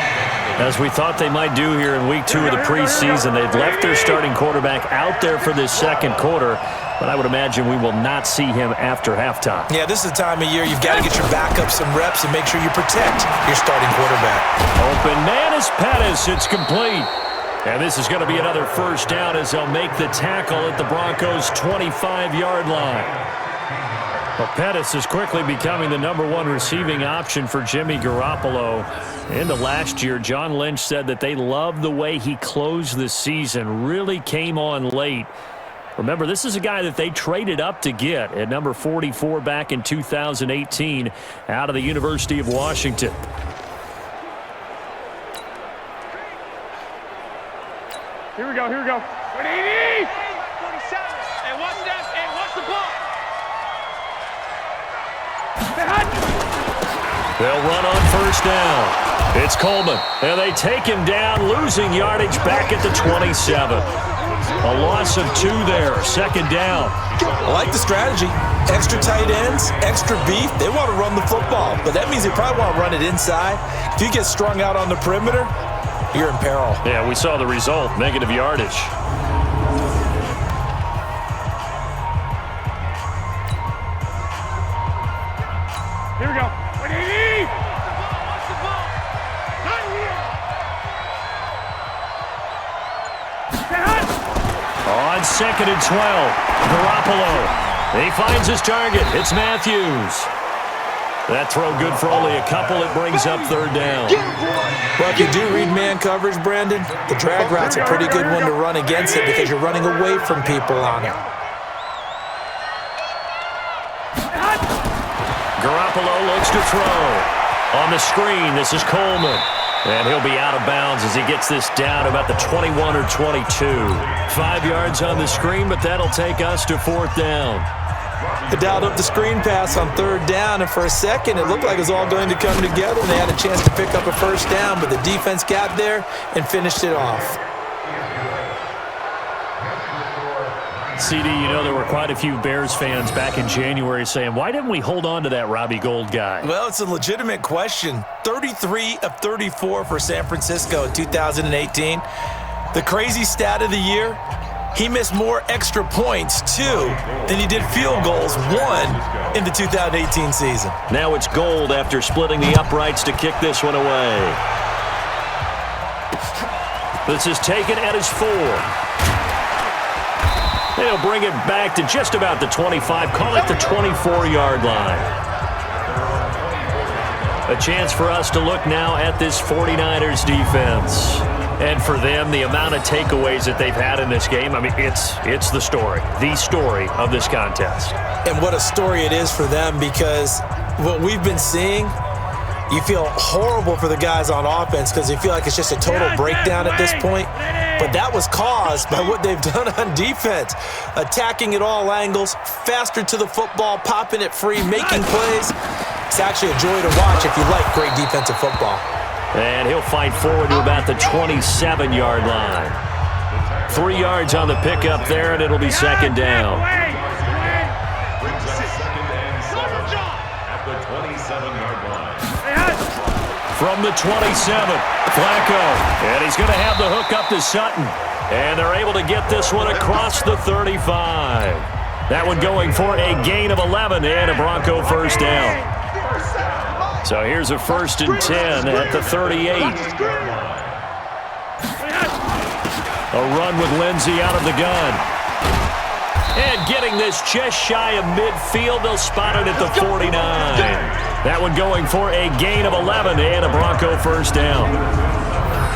As we thought they might do here in week 2 of the preseason, they've left their starting quarterback out there for this second quarter, but I would imagine we will not see him after halftime. Yeah, this is the time of year you've got to get your backup some reps and make sure you protect your starting quarterback. Open man is Pettis. It's complete. And this is going to be another first down as they'll make the tackle at the Broncos' 25-yard line. Well, Pettis is quickly becoming the #1 receiving option for Jimmy Garoppolo. Into last year, John Lynch said that they loved the way he closed the season, really came on late. Remember, this is a guy that they traded up to get at number 44 back in 2018 out of the University of Washington. Here we go. 180. Hey, watch that. Hey, watch the ball. They'll run on first down. It's Coleman, and they take him down, losing yardage back at the 27. A loss of 2 there, second down. I like the strategy. Extra tight ends, extra beef. They want to run the football, but that means they probably want to run it inside. If you get strung out on the perimeter, you're in peril. Yeah, we saw the result, negative yardage. Here we go. 180. Watch the ball. Not here. On 2nd and 12, Garoppolo. He finds his target. It's Matthews. That throw good for only a couple. It brings up third down. Well, if you do read man coverage, Brandon, the drag route's a pretty good one to run against it because you're running away from people on it. Garoppolo looks to throw. On the screen, this is Coleman. And he'll be out of bounds as he gets this down about the 21 or 22. 5 yards on the screen, but that'll take us to 4th down. They dialed up the screen pass on 3rd down, and for a second, it looked like it was all going to come together, and they had a chance to pick up a first down, but the defense got there and finished it off. CD, you know there were quite a few Bears fans back in January saying, why didn't we hold on to that Robbie Gould guy? Well, it's a legitimate question. 33 of 34 for San Francisco in 2018. The crazy stat of the year, he missed more extra points, 2, than he did field goals, 1, in the 2018 season. Now it's Gould after splitting the uprights to kick this one away. This is taken at his 4. They'll bring it back to just about the 25, call it the 24-yard line. A chance for us to look now at this 49ers defense. And for them, the amount of takeaways that they've had in this game, I mean, it's the story of this contest. And what a story it is for them, because what we've been seeing, you feel horrible for the guys on offense because you feel like it's just a total breakdown at this point. But that was caused by what they've done on defense. Attacking at all angles, faster to the football, popping it free, making plays. It's actually a joy to watch if you like great defensive football. And he'll fight forward to about the 27-yard line. 3 yards on the pickup there, and it'll be second down. From the 27, Flacco. And he's going to have the hook up to Sutton. And they're able to get this one across the 35. That one going for a gain of 11 and a Bronco first down. So here's a 1st and 10 at the 38. A run with Lindsey out of the gun. And getting this just shy of midfield, they'll spot it at the 49. That one going for a gain of 11 and a Bronco first down.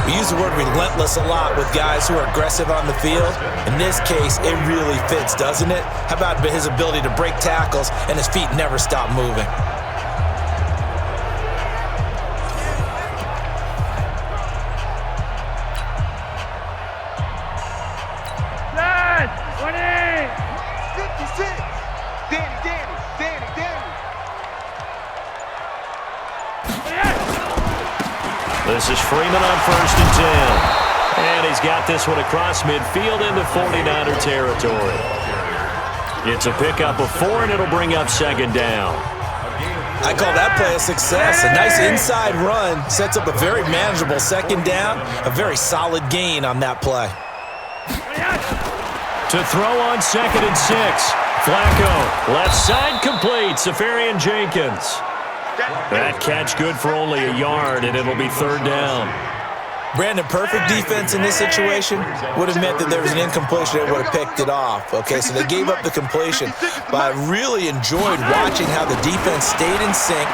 We use the word relentless a lot with guys who are aggressive on the field. In this case, it really fits, doesn't it? How about his ability to break tackles and his feet never stop moving? This is Freeman on 1st and 10. And he's got this one across midfield into 49er territory. It's a pickup of 4, and it'll bring up second down. I call that play a success. A nice inside run sets up a very manageable second down. A very solid gain on that play. To throw on 2nd and 6. Flacco, left side complete. Safarian Jenkins. That catch good for only a yard, and it'll be third down. Brandon, perfect defense in this situation would have meant that there was an incompletion that would have picked it off. Okay, so they gave up the completion. But I really enjoyed watching how the defense stayed in sync,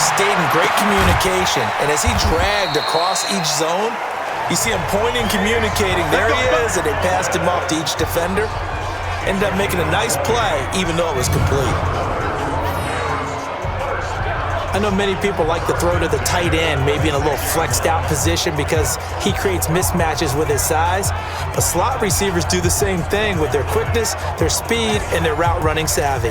stayed in great communication. And as he dragged across each zone, you see him pointing, communicating. There he is, and they passed him off to each defender. Ended up making a nice play, even though it was complete. I know many people like to throw to the tight end, maybe in a little flexed out position because he creates mismatches with his size. But slot receivers do the same thing with their quickness, their speed, and their route running savvy.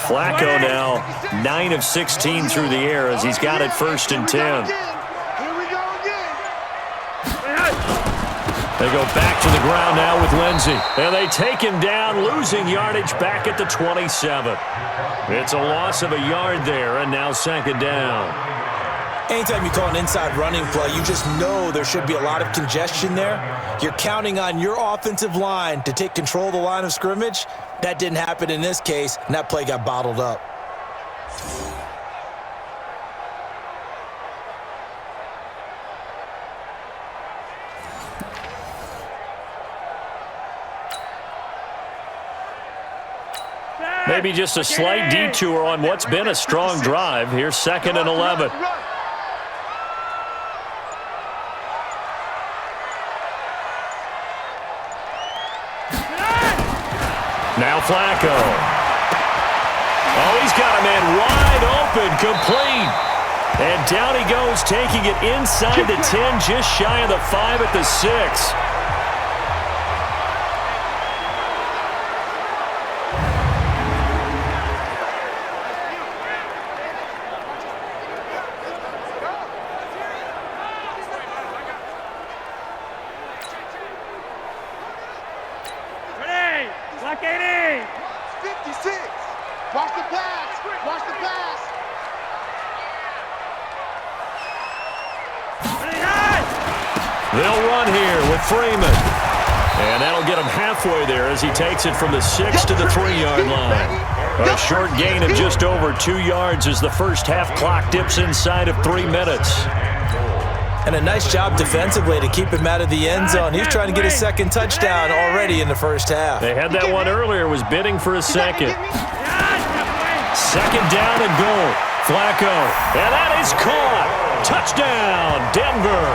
Flacco now 9 of 16 through the air as he's got it 1st and 10. They go back to the ground now with Lindsey. And they take him down, losing yardage back at the 27. It's a loss of a yard there, and now second down. Anytime you call an inside running play, you just know there should be a lot of congestion there. You're counting on your offensive line to take control of the line of scrimmage. That didn't happen in this case, and that play got bottled up. Maybe just a slight detour on what's been a strong drive. Here's 2nd and 11. Now Flacco. Oh, he's got a man wide open, complete. And down he goes, taking it inside the 10, just shy of the 5 at the 6. They'll run here with Freeman. And that'll get him halfway there as he takes it from the 6 to the 3-yard line. A short gain of just over 2 yards as the first half clock dips inside of 3 minutes. And a nice job defensively to keep him out of the end zone. He's trying to get his second touchdown already in the first half. They had that one earlier, was bidding for a second. Second down and goal. Flacco. And that is caught. Touchdown, Denver.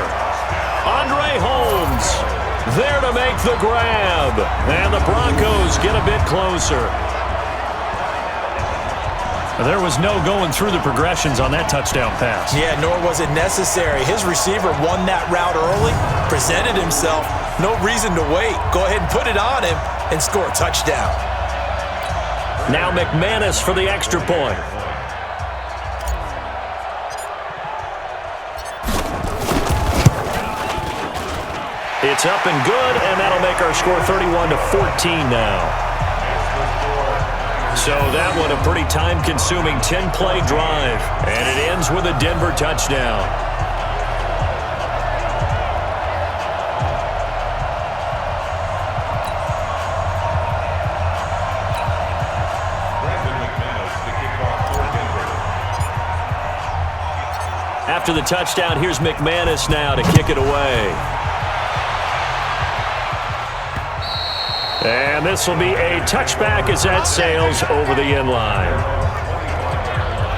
Andre Holmes there to make the grab. And the Broncos get a bit closer. There was no going through the progressions on that touchdown pass. Yeah, nor was it necessary. His receiver won that route early, presented himself. No reason to wait. Go ahead and put it on him and score a touchdown. Now McManus for the extra point. It's up and good, and that'll make our score 31-14 now. So that one a pretty time-consuming 10-play drive, and it ends with a Denver touchdown. After the touchdown, here's McManus now to kick it away. And this will be a touchback as that sails over the end line.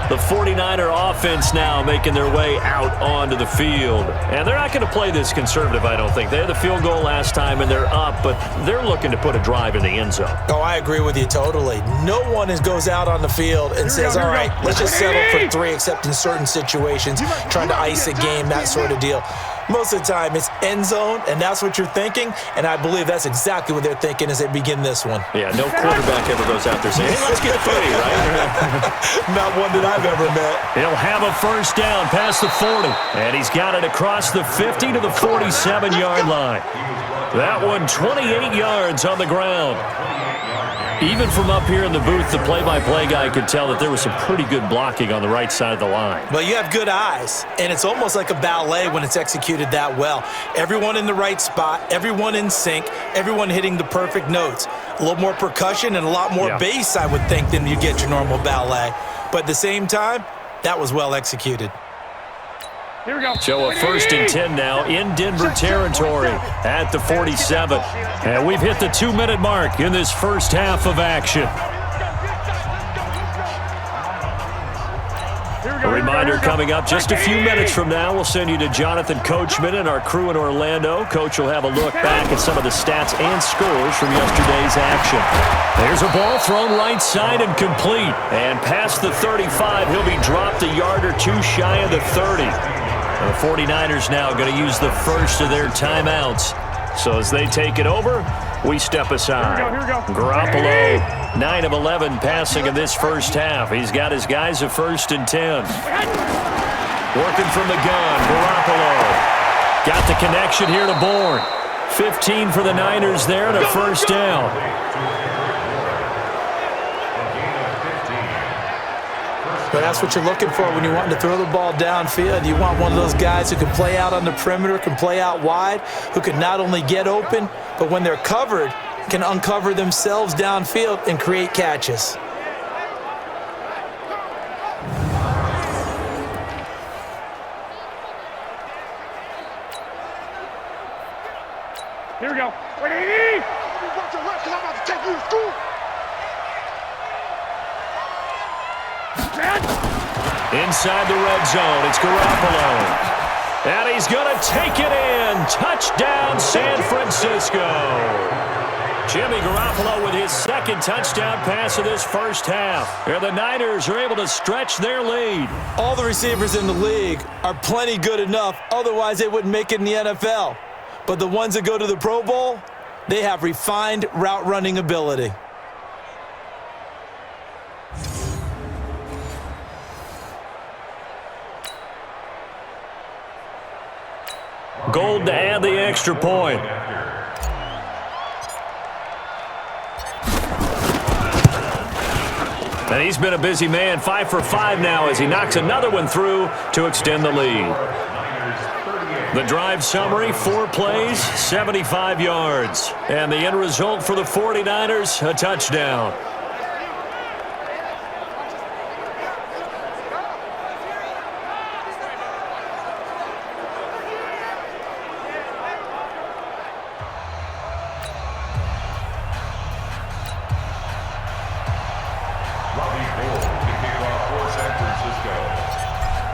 The 49er offense now making their way out onto the field. And they're not going to play this conservative, I don't think. They had the field goal last time, and they're up, but they're looking to put a drive in the end zone. Oh, I agree with you totally. No one goes out on the field and says, all right, let's just settle for 3, except in certain situations, trying to ice a game, that sort of deal. Most of the time, it's end zone, and that's what you're thinking, and I believe that's exactly what they're thinking as they begin this one. Yeah, no quarterback ever goes out there saying, hey, let's get footy, right? Not one that I've ever met. He'll have a first down past the 40, and he's got it across the 50 to the 47-yard line. That one 28 yards on the ground. Even from up here in the booth, the play-by-play guy could tell that there was some pretty good blocking on the right side of the line. Well, you have good eyes, and it's almost like a ballet when it's executed that well. Everyone in the right spot, everyone in sync, everyone hitting the perfect notes. A little more percussion and a lot more bass, I would think, than you get your normal ballet. But at the same time, that was well executed. Here we go. So a 1st and 10 now in Denver territory at the 47. And we've hit the 2-minute mark in this first half of action. A reminder coming up just a few minutes from now. We'll send you to Jonathan Coachman and our crew in Orlando. Coach will have a look back at some of the stats and scores from yesterday's action. There's a ball thrown right side and complete. And past the 35, he'll be dropped a yard or two shy of the 30. The 49ers now going to use the first of their timeouts. So as they take it over, we step aside. Here we go. Garoppolo, 9 of 11 passing in this first half. He's got his guys at 1st and 10. Working from the gun, Garoppolo. Got the connection here to Bourne. 15 for the Niners there and a first down. But that's what you're looking for when you're wanting to throw the ball downfield. You want one of those guys who can play out on the perimeter, can play out wide, who can not only get open, but when they're covered, can uncover themselves downfield and create catches. Here we go. Ready? Watch your left, 'cause I'm about to take you to school. Inside the red zone, it's Garoppolo. And he's going to take it in. Touchdown, San Francisco. Jimmy Garoppolo with his second touchdown pass of this first half. And the Niners are able to stretch their lead. All the receivers in the league are plenty good enough, otherwise they wouldn't make it in the NFL. But the ones that go to the Pro Bowl, they have refined route running ability. Gold to add the extra point. And he's been a busy man, 5 for 5 now as he knocks another one through to extend the lead. The drive summary, 4 plays, 75 yards. And the end result for the 49ers, a touchdown.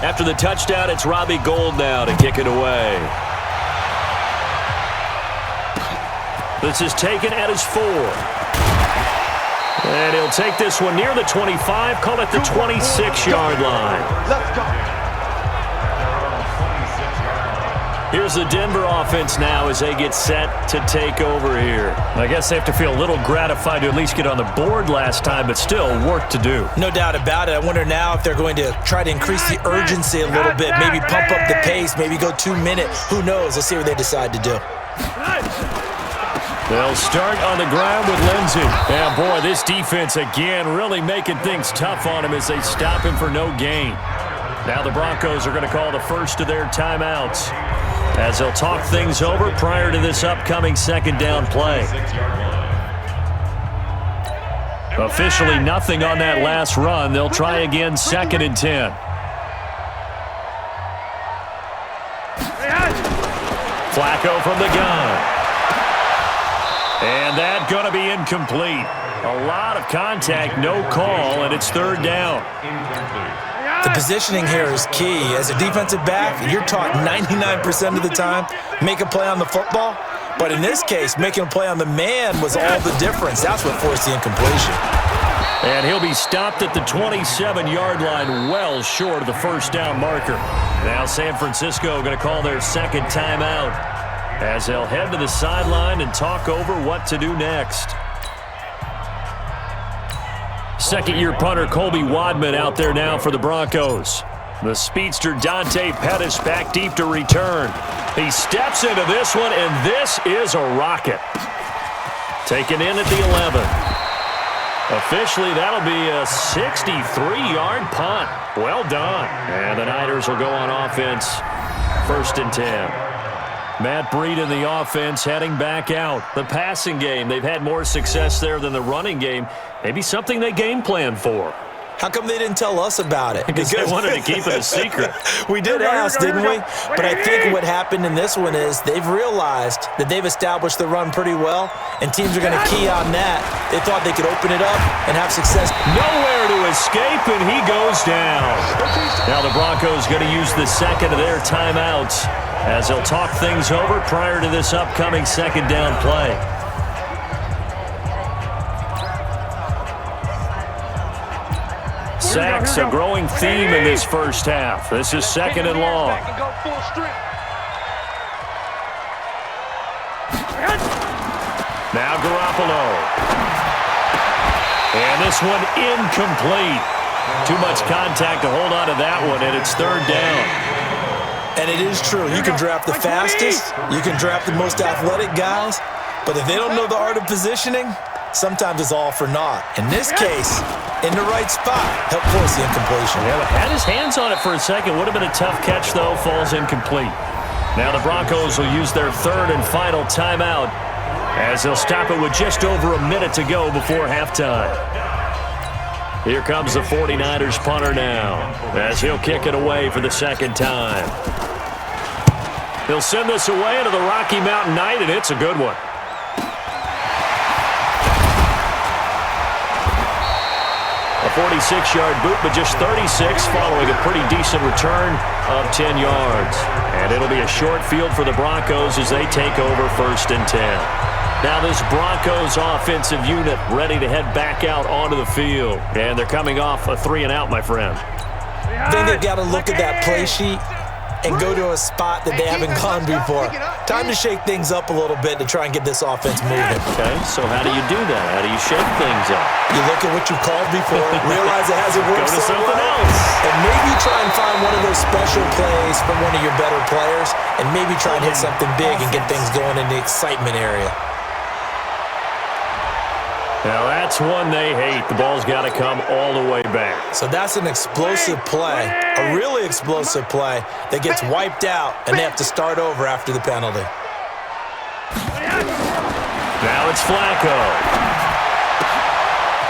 After the touchdown, it's Robbie Gould now to kick it away. This is taken at his 4. And he'll take this one near the 25, call it the 26-yard line. Let's go. Here's the Denver offense now as they get set to take over here. I guess they have to feel a little gratified to at least get on the board last time, but still work to do. No doubt about it. I wonder now if they're going to try to increase the urgency a little bit, maybe pump up the pace, maybe go 2 minutes. Who knows? Let's see what they decide to do. They'll start on the ground with Lindsey. And boy, this defense again really making things tough on him as they stop him for no gain. Now the Broncos are going to call the first of their timeouts as they'll talk things over prior to this upcoming second down play. Officially nothing on that last run. They'll try again 2nd and 10. Flacco from the gun. And that's going to be incomplete. A lot of contact, no call, and it's 3rd down. The positioning here is key. As a defensive back, you're taught 99% of the time, make a play on the football. But in this case, making a play on the man was all the difference. That's what forced the incompletion. And he'll be stopped at the 27-yard line, well short of the first down marker. Now San Francisco going to call their second timeout as they'll head to the sideline and talk over what to do next. Second-year punter Colby Wadman out there now for the Broncos. The speedster Dante Pettis back deep to return. He steps into this one, and this is a rocket. Taken in at the 11. Officially, that'll be a 63-yard punt. Well done. And the Niners will go on offense. 1st and 10. Matt Breed in the offense heading back out. The passing game, they've had more success there than the running game. Maybe something they game plan for. How come they didn't tell us about it? Because they wanted to keep it a secret. We did ask, didn't we? But I think what happened in this one is they've realized that they've established the run pretty well, and teams are going to key on that. They thought they could open it up and have success. Nowhere to escape, and he goes down. Now the Broncos going to use the second of their timeouts as they'll talk things over prior to this upcoming second down play. Sacks, a growing theme in this first half. This is 2nd and long. Now Garoppolo. And this one incomplete. Too much contact to hold on to that one, and it's 3rd down. And it is true. You can draft the fastest. You can draft the most athletic guys. But if they don't know the art of positioning, sometimes it's all for naught. In this case, in the right spot, help force the incompletion. Yeah, had his hands on it for a second. Would have been a tough catch, though. Falls incomplete. Now the Broncos will use their 3rd and final timeout as they'll stop it with just over a minute to go before halftime. Here comes the 49ers punter now as he'll kick it away for the 2nd time. He'll send this away into the Rocky Mountain Night, and it's a good one. A 46-yard boot, but just 36 following a pretty decent return of 10 yards. And it'll be a short field for the Broncos as they take over 1st and 10. Now this Broncos offensive unit ready to head back out onto the field. And they're coming off a 3-and-out, my friend. I think they've got to look at that play sheet and go to a spot that they haven't gone before. Time to shake things up a little bit to try and get this offense moving. Okay, so how do you do that? How do you shake things up? You look at what you called before, realize it hasn't worked Go to so something well, else. and maybe try and find one of those special plays from one of your better players, and maybe try and hit something big and get things going in the excitement area. Now that's one they hate. The ball's got to come all the way back. So that's an explosive play, a really explosive play that gets wiped out, and they have to start over after the penalty. Now it's Flacco.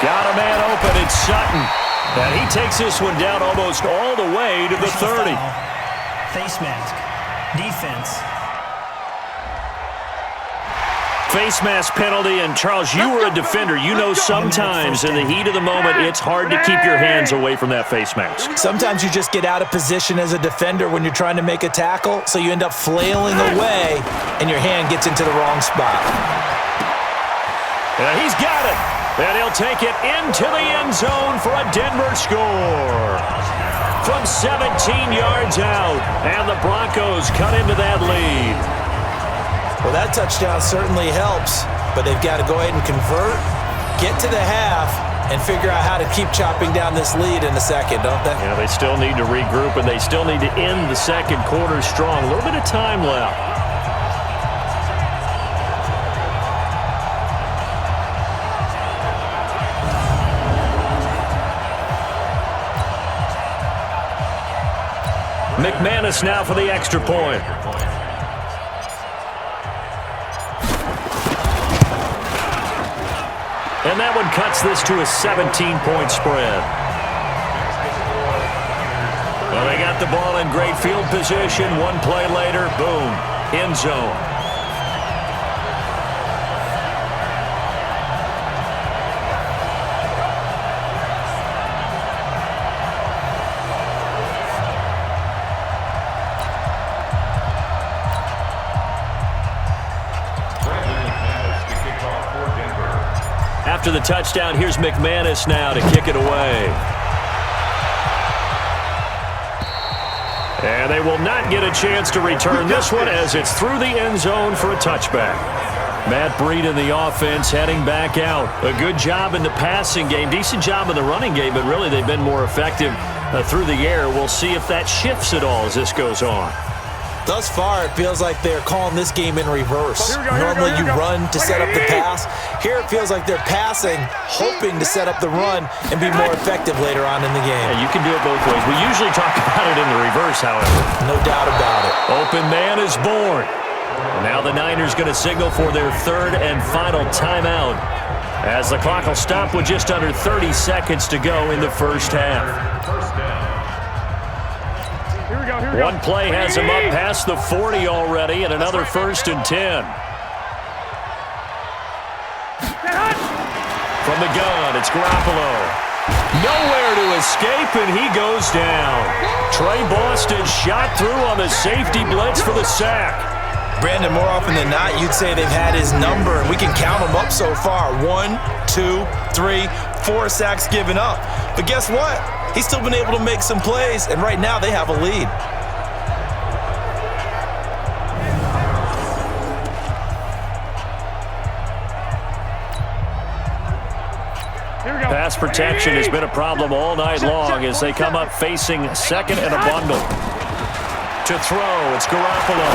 Got a man open. It's Sutton. And he takes this one down almost all the way to the 30. Face mask. Defense. Face mask penalty, and Charles, you were a defender. You know sometimes in the heat of the moment, it's hard to keep your hands away from that face mask. Sometimes you just get out of position as a defender when you're trying to make a tackle, so you end up flailing away, and your hand gets into the wrong spot. And he's got it, and he'll take it into the end zone for a Denver score. From 17 yards out, and the Broncos cut into that lead. Well, that touchdown certainly helps, but they've got to go ahead and convert, get to the half, and figure out how to keep chopping down this lead in a second, don't they? Yeah, they still need to regroup, and they still need to end the second quarter strong. A little bit of time left. McManus now for the extra point. And that one cuts this to a 17-point spread. Well, they got the ball in great field position. One play later, boom, end zone. After the touchdown, here's McManus now to kick it away. And they will not get a chance to return this one as it's through the end zone for a touchback. Matt Breed in the offense heading back out. A good job in the passing game, decent job in the running game, but really they've been more effective through the air. We'll see if that shifts at all as this goes on. Thus far, it feels like they're calling this game in reverse. Normally you run to set up the pass. Here it feels like they're passing, hoping to set up the run and be more effective later on in the game. Yeah, you can do it both ways. We usually talk about it in the reverse, however. No doubt about it. Open man is born. Now the Niners going to signal for their third and final timeout as the clock will stop with just under 30 seconds to go in the first half. One play has him up past the 40 already, and another 1st and 10. From the gun, it's Garoppolo. Nowhere to escape, and he goes down. Trey Boston shot through on the safety blitz for the sack. Brandon, more often than not, you'd say they've had his number, and we can count them up so far. 1, 2, 3, 4 sacks given up. But guess what? He's still been able to make some plays, and right now they have a lead. Pass protection has been a problem all night long as they come up facing second and a bundle. To throw, it's Garoppolo.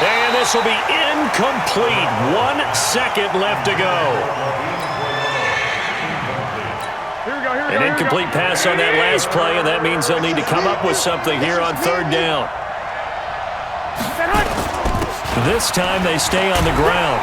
And this will be incomplete. 1 second left to go. An incomplete pass on that last play, and that means they'll need to come up with something here on 3rd down. This time they stay on the ground.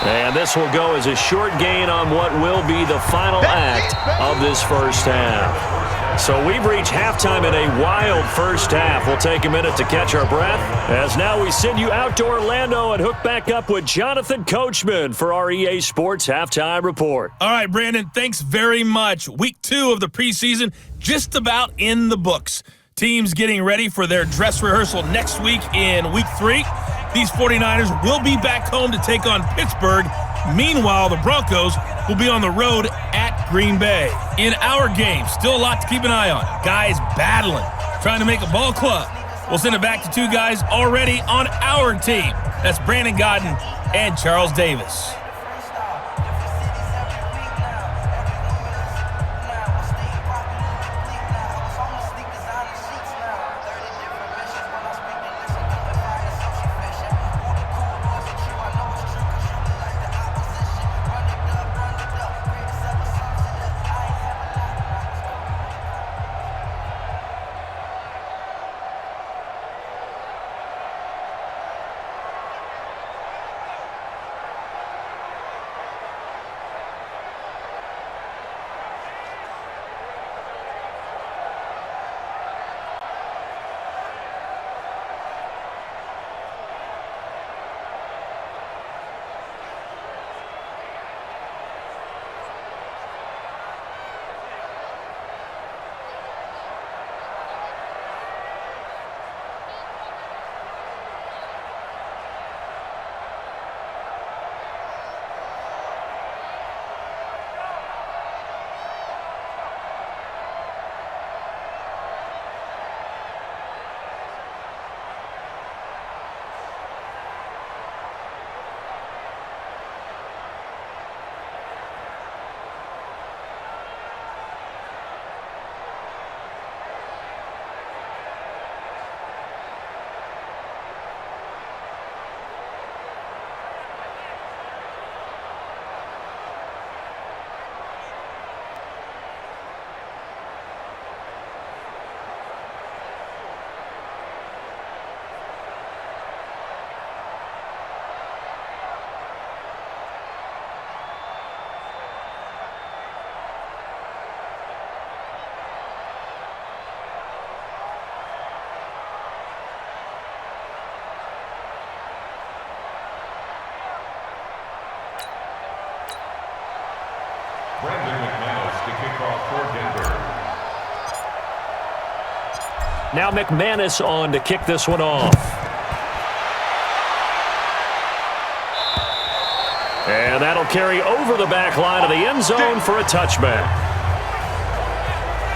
And this will go as a short gain on what will be the final act of this first half. So we've reached halftime in a wild first half. We'll take a minute to catch our breath as now we send you out to Orlando and hook back up with Jonathan Coachman for our EA Sports Halftime Report. All right, Brandon, thanks very much. Week 2 of the preseason just about in the books. Teams getting ready for their dress rehearsal next week in Week 3. These 49ers will be back home to take on Pittsburgh. Meanwhile, the Broncos will be on the road at Green Bay. In our game, still a lot to keep an eye on. Guys battling, trying to make a ball club. We'll send it back to 2 guys already on our team. That's Brandon Godden and Charles Davis. Now McManus on to kick this one off. And that'll carry over the back line of the end zone for a touchback.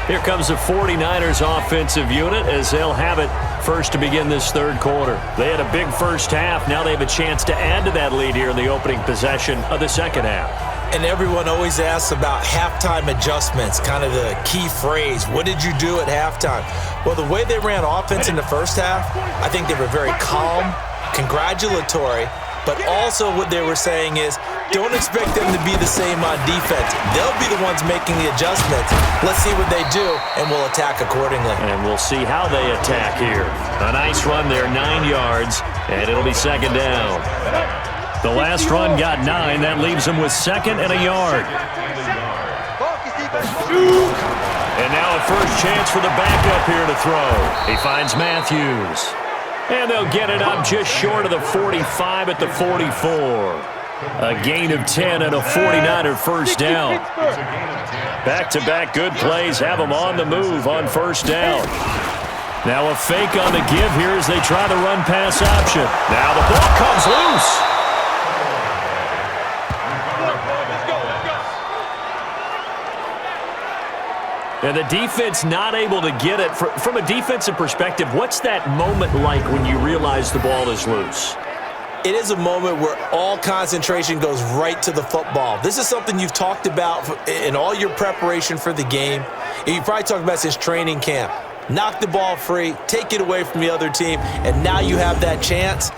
Here comes the 49ers offensive unit as they'll have it first to begin this third quarter. They had a big first half. Now they have a chance to add to that lead here in the opening possession of the second half. And everyone always asks about halftime adjustments, kind of the key phrase. What did you do at halftime? Well, the way they ran offense in the first half, I think they were very calm, congratulatory, but also what they were saying is don't expect them to be the same on defense. They'll be the ones making the adjustments. Let's see what they do, and we'll attack accordingly. And we'll see how they attack here. A nice run there, 9 yards, and it'll be second down. The last run got 9. That leaves them with second and a yard. And now a first chance for the backup here to throw. He finds Matthews. And they'll get it up just short of the 45 at the 44. A gain of 10 and a 49er first down. Back-to-back good plays have them on the move on first down. Now a fake on the give here as they try the run-pass option. Now the ball comes loose. And the defense not able to get it. From a defensive perspective, what's that moment like when you realize the ball is loose? It is a moment where all concentration goes right to the football. This is something you've talked about in all your preparation for the game. You probably talked about since training camp. Knock the ball free, take it away from the other team, and now you have that chance.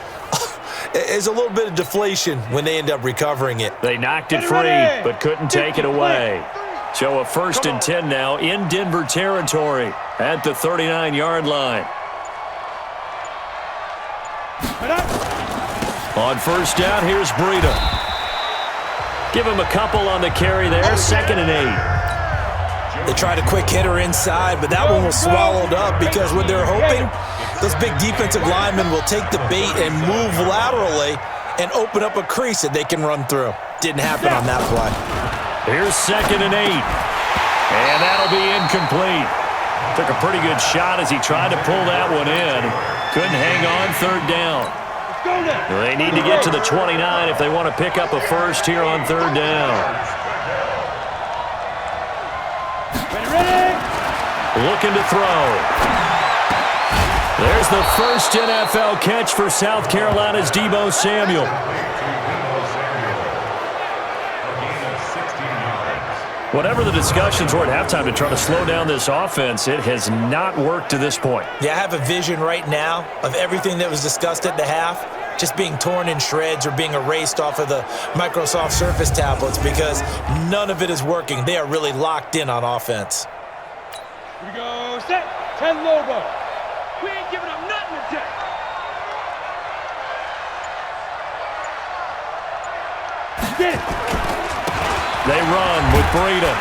There's a little bit of deflation when they end up recovering it. They knocked it free, but couldn't take it away. So a 1st and 10 now in Denver territory at the 39-yard line. On first down, here's Breida. Give him a couple on the carry there, 2nd and 8. They tried a quick hitter inside, but that one was swallowed up because what they're hoping, those big defensive linemen will take the bait and move laterally and open up a crease that they can run through. Didn't happen on that play. Here's 2nd and 8. And that'll be incomplete. Took a pretty good shot as he tried to pull that one in. Couldn't hang on, 3rd down. They need to get to the 29 if they want to pick up a first here on 3rd down. Looking to throw. There's the first NFL catch for South Carolina's Deebo Samuel. Whatever the discussions were at halftime to try to slow down this offense, it has not worked to this point. Yeah, I have a vision right now of everything that was discussed at the half just being torn in shreds or being erased off of the Microsoft Surface tablets because none of it is working. They are really locked in on offense. Here we go, set, 10 logo. We ain't giving up nothing today. Get it. They run with Breida.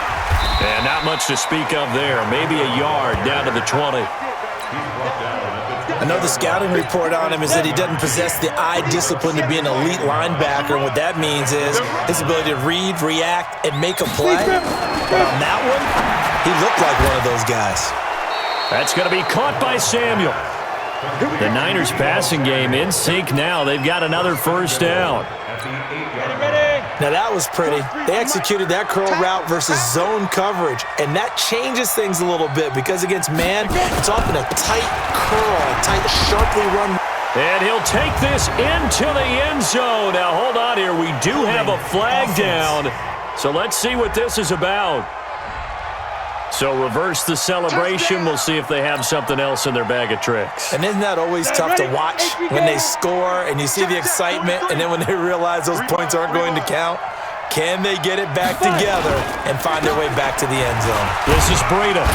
And not much to speak of there. Maybe a yard down to the 20. I know the scouting report on him is that he doesn't possess the eye discipline to be an elite linebacker. And what that means is his ability to read, react, and make a play. But on that one, he looked like one of those guys. That's going to be caught by Samuel. The Niners passing game in sync now. They've got another first down. Now that was pretty. They executed that curl route versus zone coverage, and that changes things a little bit because against man, it's often a tight curl, tight, sharply run. And he'll take this into the end zone. Now hold on here. We do have a flag down, so let's see what this is about. So reverse the celebration. We'll see if they have something else in their bag of tricks. And isn't that always tough to watch when they score and you see the excitement and then when they realize those points aren't going to count? Can they get it back together and find their way back to the end zone? This is Breida.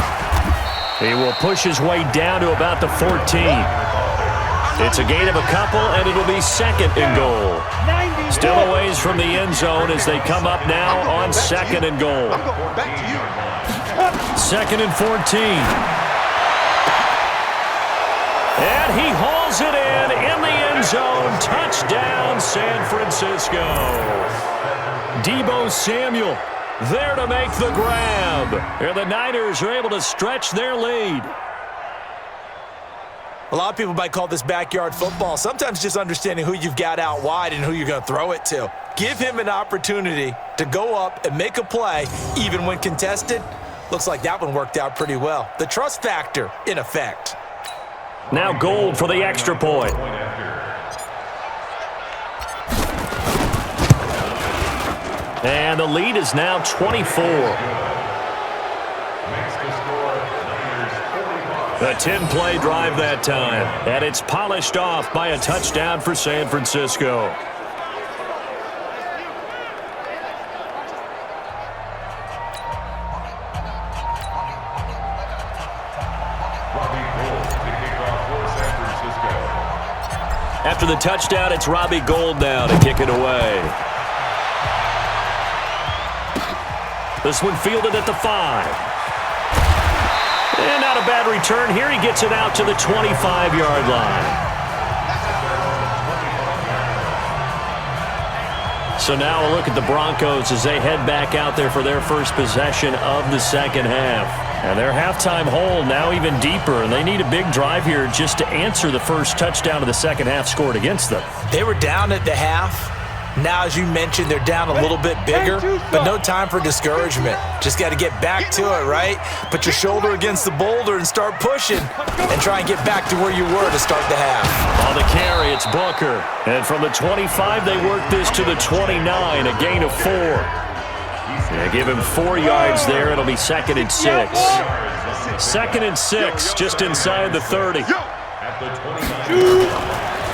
He will push his way down to about the 14. It's a gain of a couple, and it'll be 2nd and goal. Still a ways from the end zone as they come up now on 2nd and goal. 2nd and 14. And he hauls it in the end zone. Touchdown, San Francisco. Deebo Samuel there to make the grab. And the Niners are able to stretch their lead. A lot of people might call this backyard football. Sometimes just understanding who you've got out wide and who you're going to throw it to. Give him an opportunity to go up and make a play, even when contested. Looks like that one worked out pretty well. The trust factor in effect. Now Gold for the extra point. And the lead is now 24. A 10-play drive that time, and it's polished off by a touchdown for San Francisco. After the touchdown, it's Robbie Gould now to kick it away. This one fielded at the 5. And not a bad return here. He gets it out to the 25-yard line. So now a look at the Broncos as they head back out there for their first possession of the second half. And their halftime hole now even deeper, and they need a big drive here just to answer the first touchdown of the second half scored against them. They were down at the half. Now, as you mentioned, they're down a little bit bigger, but no time for discouragement. Just got to get back to it, right? Put your shoulder against the boulder and start pushing and try and get back to where you were to start the half. On the carry, it's Booker. And from the 25, they work this to the 29, a gain of 4. Yeah, give him 4 yards there. It'll be 2nd and 6. 2nd and 6, just inside the 30.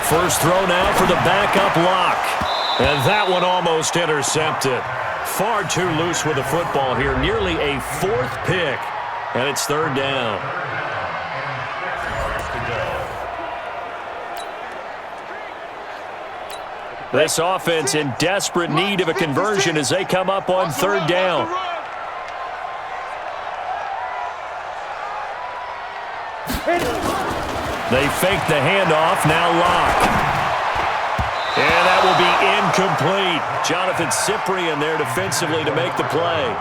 First throw now for the backup lock. And that one almost intercepted. Far too loose with the football here. Nearly a 4th pick. And it's 3rd down. This offense in desperate need of a conversion as they come up on 3rd down. They fake the handoff, now lock. And that will be incomplete. Jonathan Cyprien there defensively to make the play.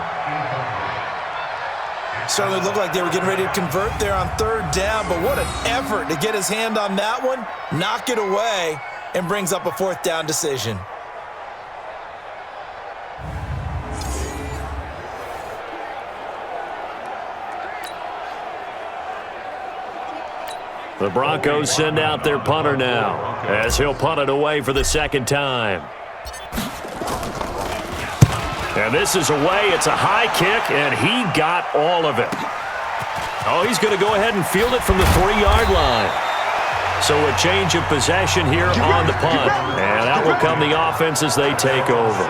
Certainly looked like they were getting ready to convert there on 3rd down, but what an effort to get his hand on that one, knock it away, and brings up a 4th down decision. The Broncos send out their punter now as he'll punt it away for the 2nd time. And this is away. It's a high kick, and he got all of it. Oh, he's going to go ahead and field it from the 3-yard line. So a change of possession here on the punt. And that will come the offense as they take over.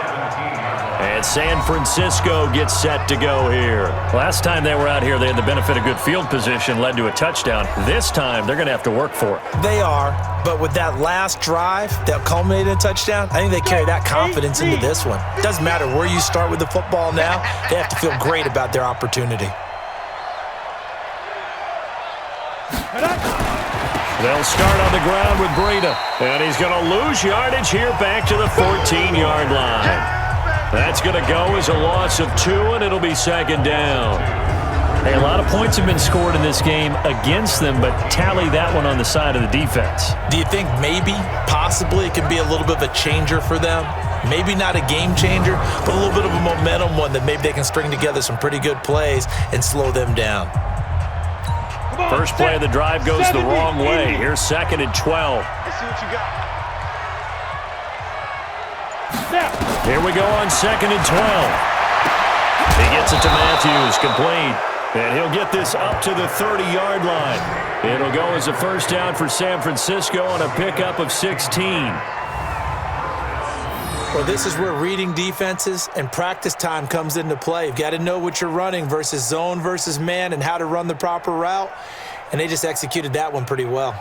And San Francisco gets set to go here. Last time they were out here, they had the benefit of good field position, led to a touchdown. This time, they're going to have to work for it. They are, but with that last drive that culminated in a touchdown, I think they carry that confidence into this one. It doesn't matter where you start with the football now. They have to feel great about their opportunity. They'll start on the ground with Breida. And he's going to lose yardage here back to the 14-yard line. That's going to go as a loss of 2, and it'll be 2nd down. Hey, a lot of points have been scored in this game against them, but tally that one on the side of the defense. Do you think maybe, possibly, it could be a little bit of a changer for them? Maybe not a game changer, but a little bit of a momentum one that maybe they can string together some pretty good plays and slow them down. First play of the drive goes the wrong way. Here's 2nd and 12. Let's see what you got. Here we go on 2nd and 12. He gets it to Matthews, complete. And he'll get this up to the 30-yard line. It'll go as a first down for San Francisco on a pickup of 16. Well, this is where reading defenses and practice time comes into play. You've got to know what you're running versus zone versus man and how to run the proper route. And they just executed that one pretty well.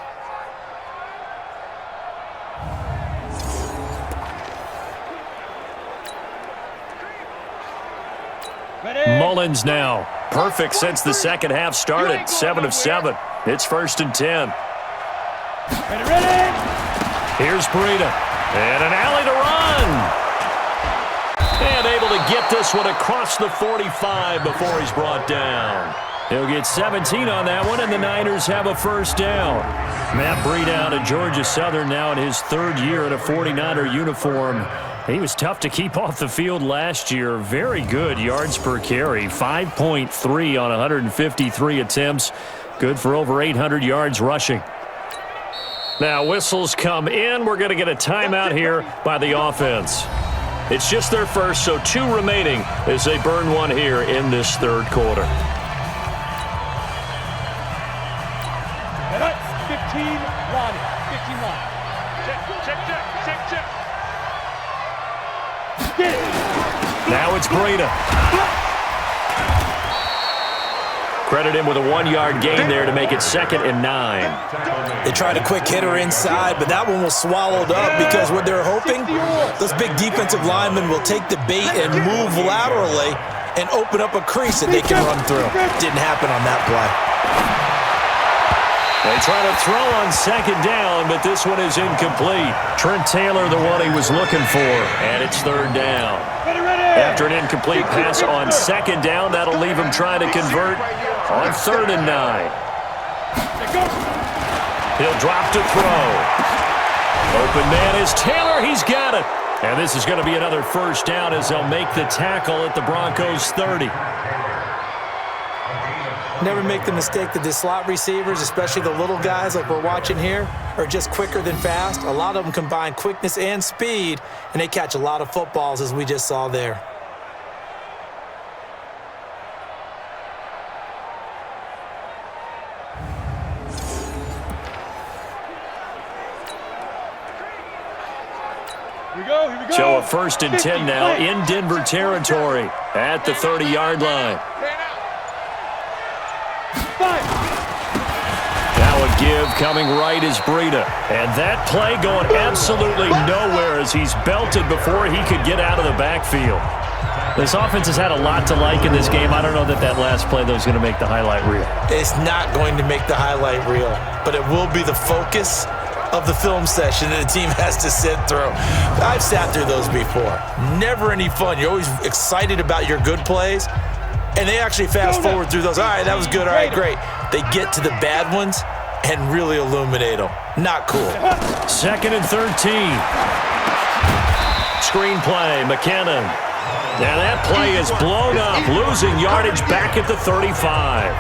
Mullins now. Perfect since the second half started. 7 of 7. It's 1st and 10. Here's Breida. And an alley to run. And able to get this one across the 45 before he's brought down. He'll get 17 on that one, and the Niners have a first down. Matt Breida out of Georgia Southern now in his third year in a 49er uniform. He was tough to keep off the field last year. Very good yards per carry, 5.3 on 153 attempts. Good for over 800 yards rushing. Now whistles come in. We're going to get a timeout here by the offense. It's just their first, so 2 remaining as they burn one here in this third quarter. 15 line. 15 line. Check. Now it's Breida. Credit him with a 1-yard gain there to make it 2nd and 9. They tried a quick hitter inside, but that one was swallowed up because what they're hoping, those big defensive linemen will take the bait and move laterally and open up a crease that they can run through. Didn't happen on that play. They try to throw on 2nd down, but this one is incomplete. Trent Taylor, the one he was looking for, and it's 3rd down. After an incomplete pass on 2nd down, that'll leave him trying to convert on 3rd and 9. He'll drop to throw. Open man is Taylor. He's got it. And this is going to be another first down as they'll make the tackle at the Broncos 30. Never make the mistake that the slot receivers, especially the little guys like we're watching here, are just quicker than fast. A lot of them combine quickness and speed, and they catch a lot of footballs, as we just saw there. Here we go. So a 1st and 10 now in Denver territory at the 30-yard line. Now a give coming right is Breida. And that play going absolutely nowhere as he's belted before he could get out of the backfield. This offense has had a lot to like in this game. I don't know that last play, though, is going to make the highlight reel. It's not going to make the highlight reel, but it will be the focus of the film session that the team has to sit through. I've sat through those before. Never any fun. You're always excited about your good plays, and they actually fast forward through those. All right, that was good. All right, great. They get to the bad ones and really illuminate them. Not cool. 2nd and 13. Screenplay, McKinnon. Now that play is blown up, losing yardage back at the 35.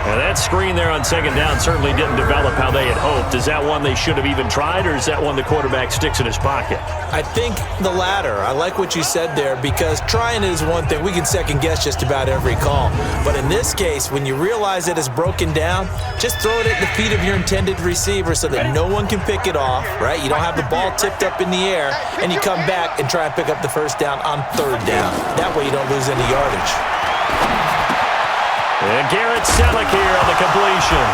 And that screen there on 2nd down certainly didn't develop how they had hoped. Is that one they should have even tried, or is that one the quarterback sticks in his pocket? I think the latter. I like what you said there, because trying it is one thing. We can second-guess just about every call. But in this case, when you realize that it's broken down, just throw it at the feet of your intended receiver so that no one can pick it off, right? You don't have the ball tipped up in the air, and you come back and try and pick up the 1st down on 3rd down. That way you don't lose any yardage. And Garrett Selleck here on the completion.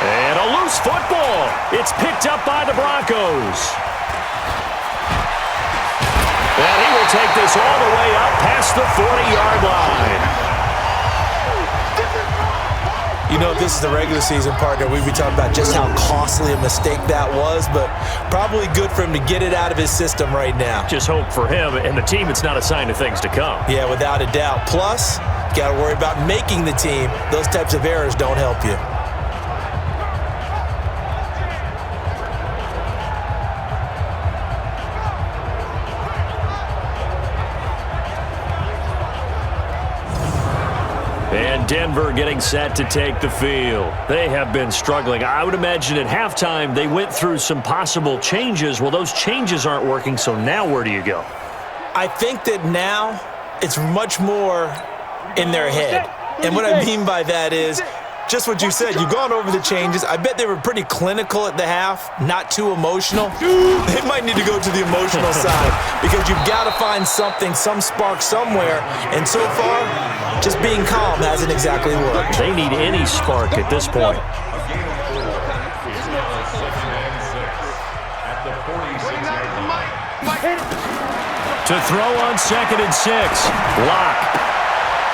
And a loose football. It's picked up by the Broncos. And he will take this all the way up past the 40-yard line. You know, if this is the regular season, partner, we'd be talking about just how costly a mistake that was, but probably good for him to get it out of his system right now. Just hope for him and the team it's not a sign of things to come. Yeah, without a doubt. Plus, got to worry about making the team. Those types of errors don't help you. And Denver getting set to take the field. They have been struggling. I would imagine at halftime they went through some possible changes. Well, those changes aren't working, so now where do you go? I think that now it's much more in their head. And what I mean by that is just what you said. You've gone over the changes. I bet they were pretty clinical at the half, not too emotional. They might need to go to the emotional side because you've got to find something, some spark somewhere. And so far, just being calm hasn't exactly worked. They need any spark at this point. To throw on 2nd and 6. Block.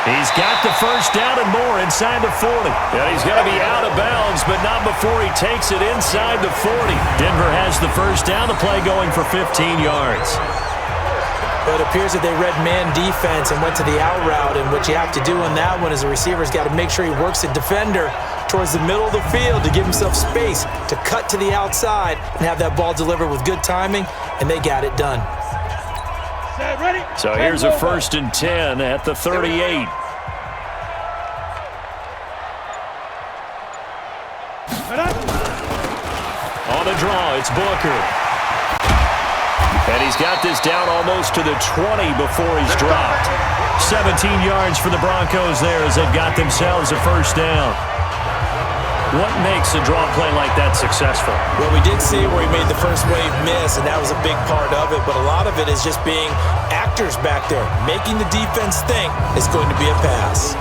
He's got the 1st down and more inside the 40. Yeah, he's got to be out of bounds, but not before he takes it inside the 40. Denver has the 1st down, the play going for 15 yards. But it appears that they read man defense and went to the out route, and what you have to do in that one is the receiver's got to make sure he works the defender towards the middle of the field to give himself space to cut to the outside and have that ball delivered with good timing, and they got it done. So here's a 1st and 10 at the 38. On the draw, it's Booker. And he's got this down almost to the 20 before he's dropped. 17 yards for the Broncos there as they've got themselves a 1st down. What makes a draw play like that successful? Well, we did see where he made the first wave miss, and that was a big part of it. But a lot of it is just being actors back there, making the defense think it's going to be a pass.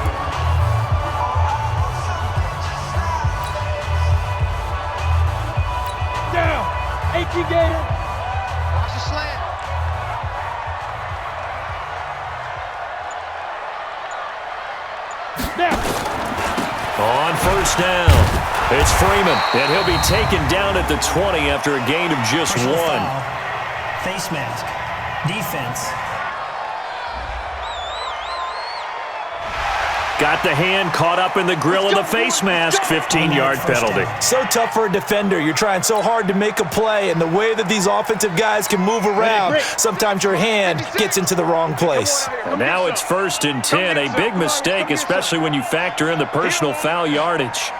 Down. 18 Gator. Watch the slant. Now. On 1st down, it's Freeman, and he'll be taken down at the 20 after a gain of just Personal 1. foul. Face mask. Defense. Got the hand caught up in the grill of the face mask. 15-yard penalty. So tough for a defender. You're trying so hard to make a play, and the way that these offensive guys can move around, sometimes your hand gets into the wrong place. And now it's 1st and 10. A big mistake, especially when you factor in the personal foul yardage.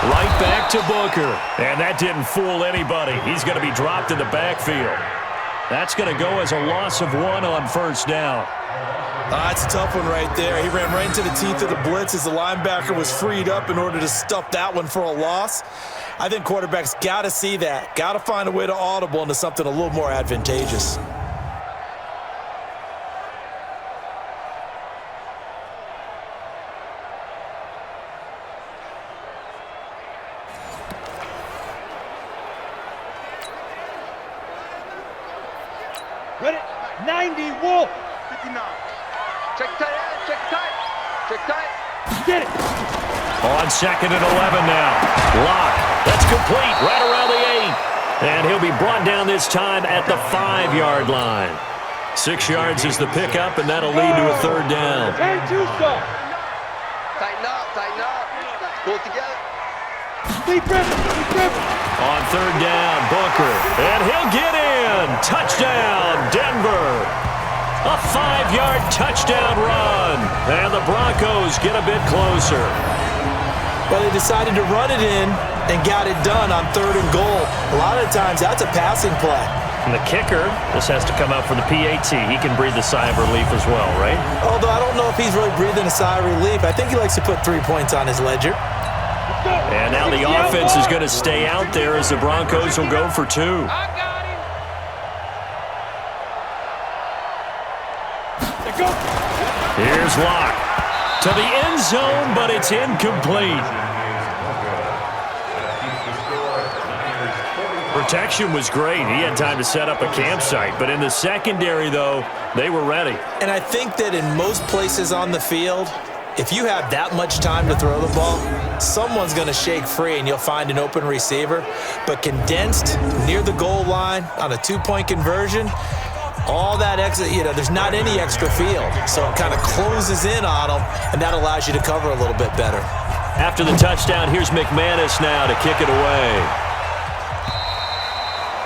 Right back to Booker. And that didn't fool anybody. He's going to be dropped in the backfield. That's going to go as a loss of 1 on 1st down. That's a tough one right there. He ran right into the teeth of the blitz as the linebacker was freed up in order to stuff that one for a loss. I think quarterbacks got to see that. Got to find a way to audible into something a little more advantageous. Ready? 90, Wolf. 59. Check tight, check tight. Check tight. Get it. On 2nd and 11 now. Lock. That's complete right around the 8. And he'll be brought down this time at the 5-yard line. 6 yards is the pickup, and that'll lead to a 3rd down. Turn 2 stop. Tighten up, tighten up. Pull it together. Deep rip, deep rip. On 3rd down, Booker. And he'll get in. Touchdown, Denver. A 5-yard touchdown run. And the Broncos get a bit closer. Well, they decided to run it in and got it done on 3rd and goal. A lot of times, that's a passing play. And the kicker, this has to come out for the PAT. He can breathe a sigh of relief as well, right? Although I don't know if he's really breathing a sigh of relief. I think he likes to put 3 points on his ledger. And now the offense is going to stay out there as the Broncos will go for 2. I got him. Here's Locke. To the end zone, but it's incomplete. Protection was great. He had time to set up a campsite. But in the secondary, though, they were ready. And I think that in most places on the field, if you have that much time to throw the ball, someone's going to shake free and you'll find an open receiver. But condensed near the goal line on a 2-point conversion, all that extra, there's not any extra field. So it kind of closes in on them, and that allows you to cover a little bit better. After the touchdown, here's McManus now to kick it away.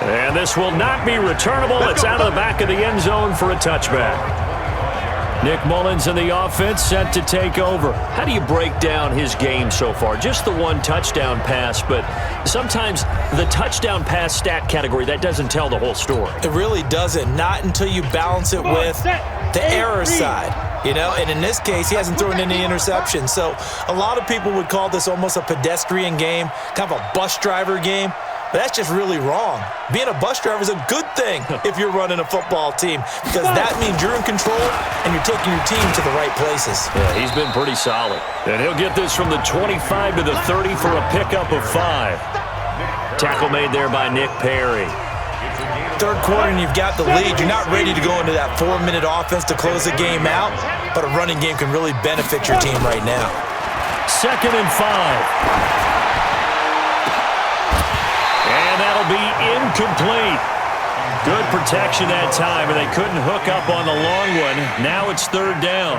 And this will not be returnable. It's out of the back of the end zone for a touchback. Nick Mullins in the offense set to take over. How do you break down his game so far? Just the 1 touchdown pass, but sometimes the touchdown pass stat category, that doesn't tell the whole story. It really doesn't. Not until you balance it with the error side. And in this case, he hasn't thrown any interceptions. So a lot of people would call this almost a pedestrian game, kind of a bus driver game. But that's just really wrong. Being a bus driver is a good thing if you're running a football team, because that means you're in control and you're taking your team to the right places. Yeah, he's been pretty solid. And he'll get this from the 25 to the 30 for a pickup of 5. Tackle made there by Nick Perry. 3rd quarter and you've got the lead. You're not ready to go into that 4-minute offense to close the game out, but a running game can really benefit your team right now. 2nd and 5. And that'll be incomplete. Good protection that time, and they couldn't hook up on the long one. Now it's third down.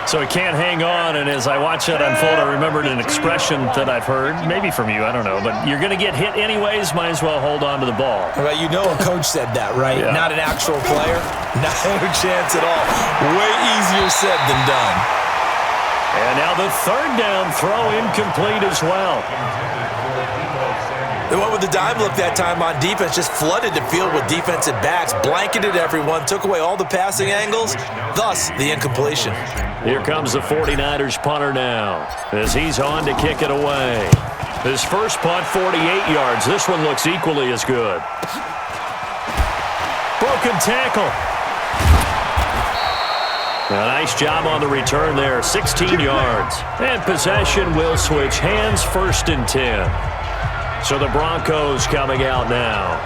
So he can't hang on, and as I watch that unfold, I remembered an expression that I've heard, maybe from you, I don't know, but you're going to get hit anyways, might as well hold on to the ball. Well, you know a coach said that, right? Yeah. Not an actual player. No chance at all. Way easier said than done. And now the third down throw incomplete as well. They went with the dime look that time on defense, just flooded the field with defensive backs, blanketed everyone, took away all the passing angles, thus the incompletion. Here comes the 49ers punter now as he's on to kick it away. His first punt, 48 yards. This one looks equally as good. Broken tackle. A nice job on the return there, 16 yards. And possession will switch hands, 1st and 10. So the Broncos coming out now.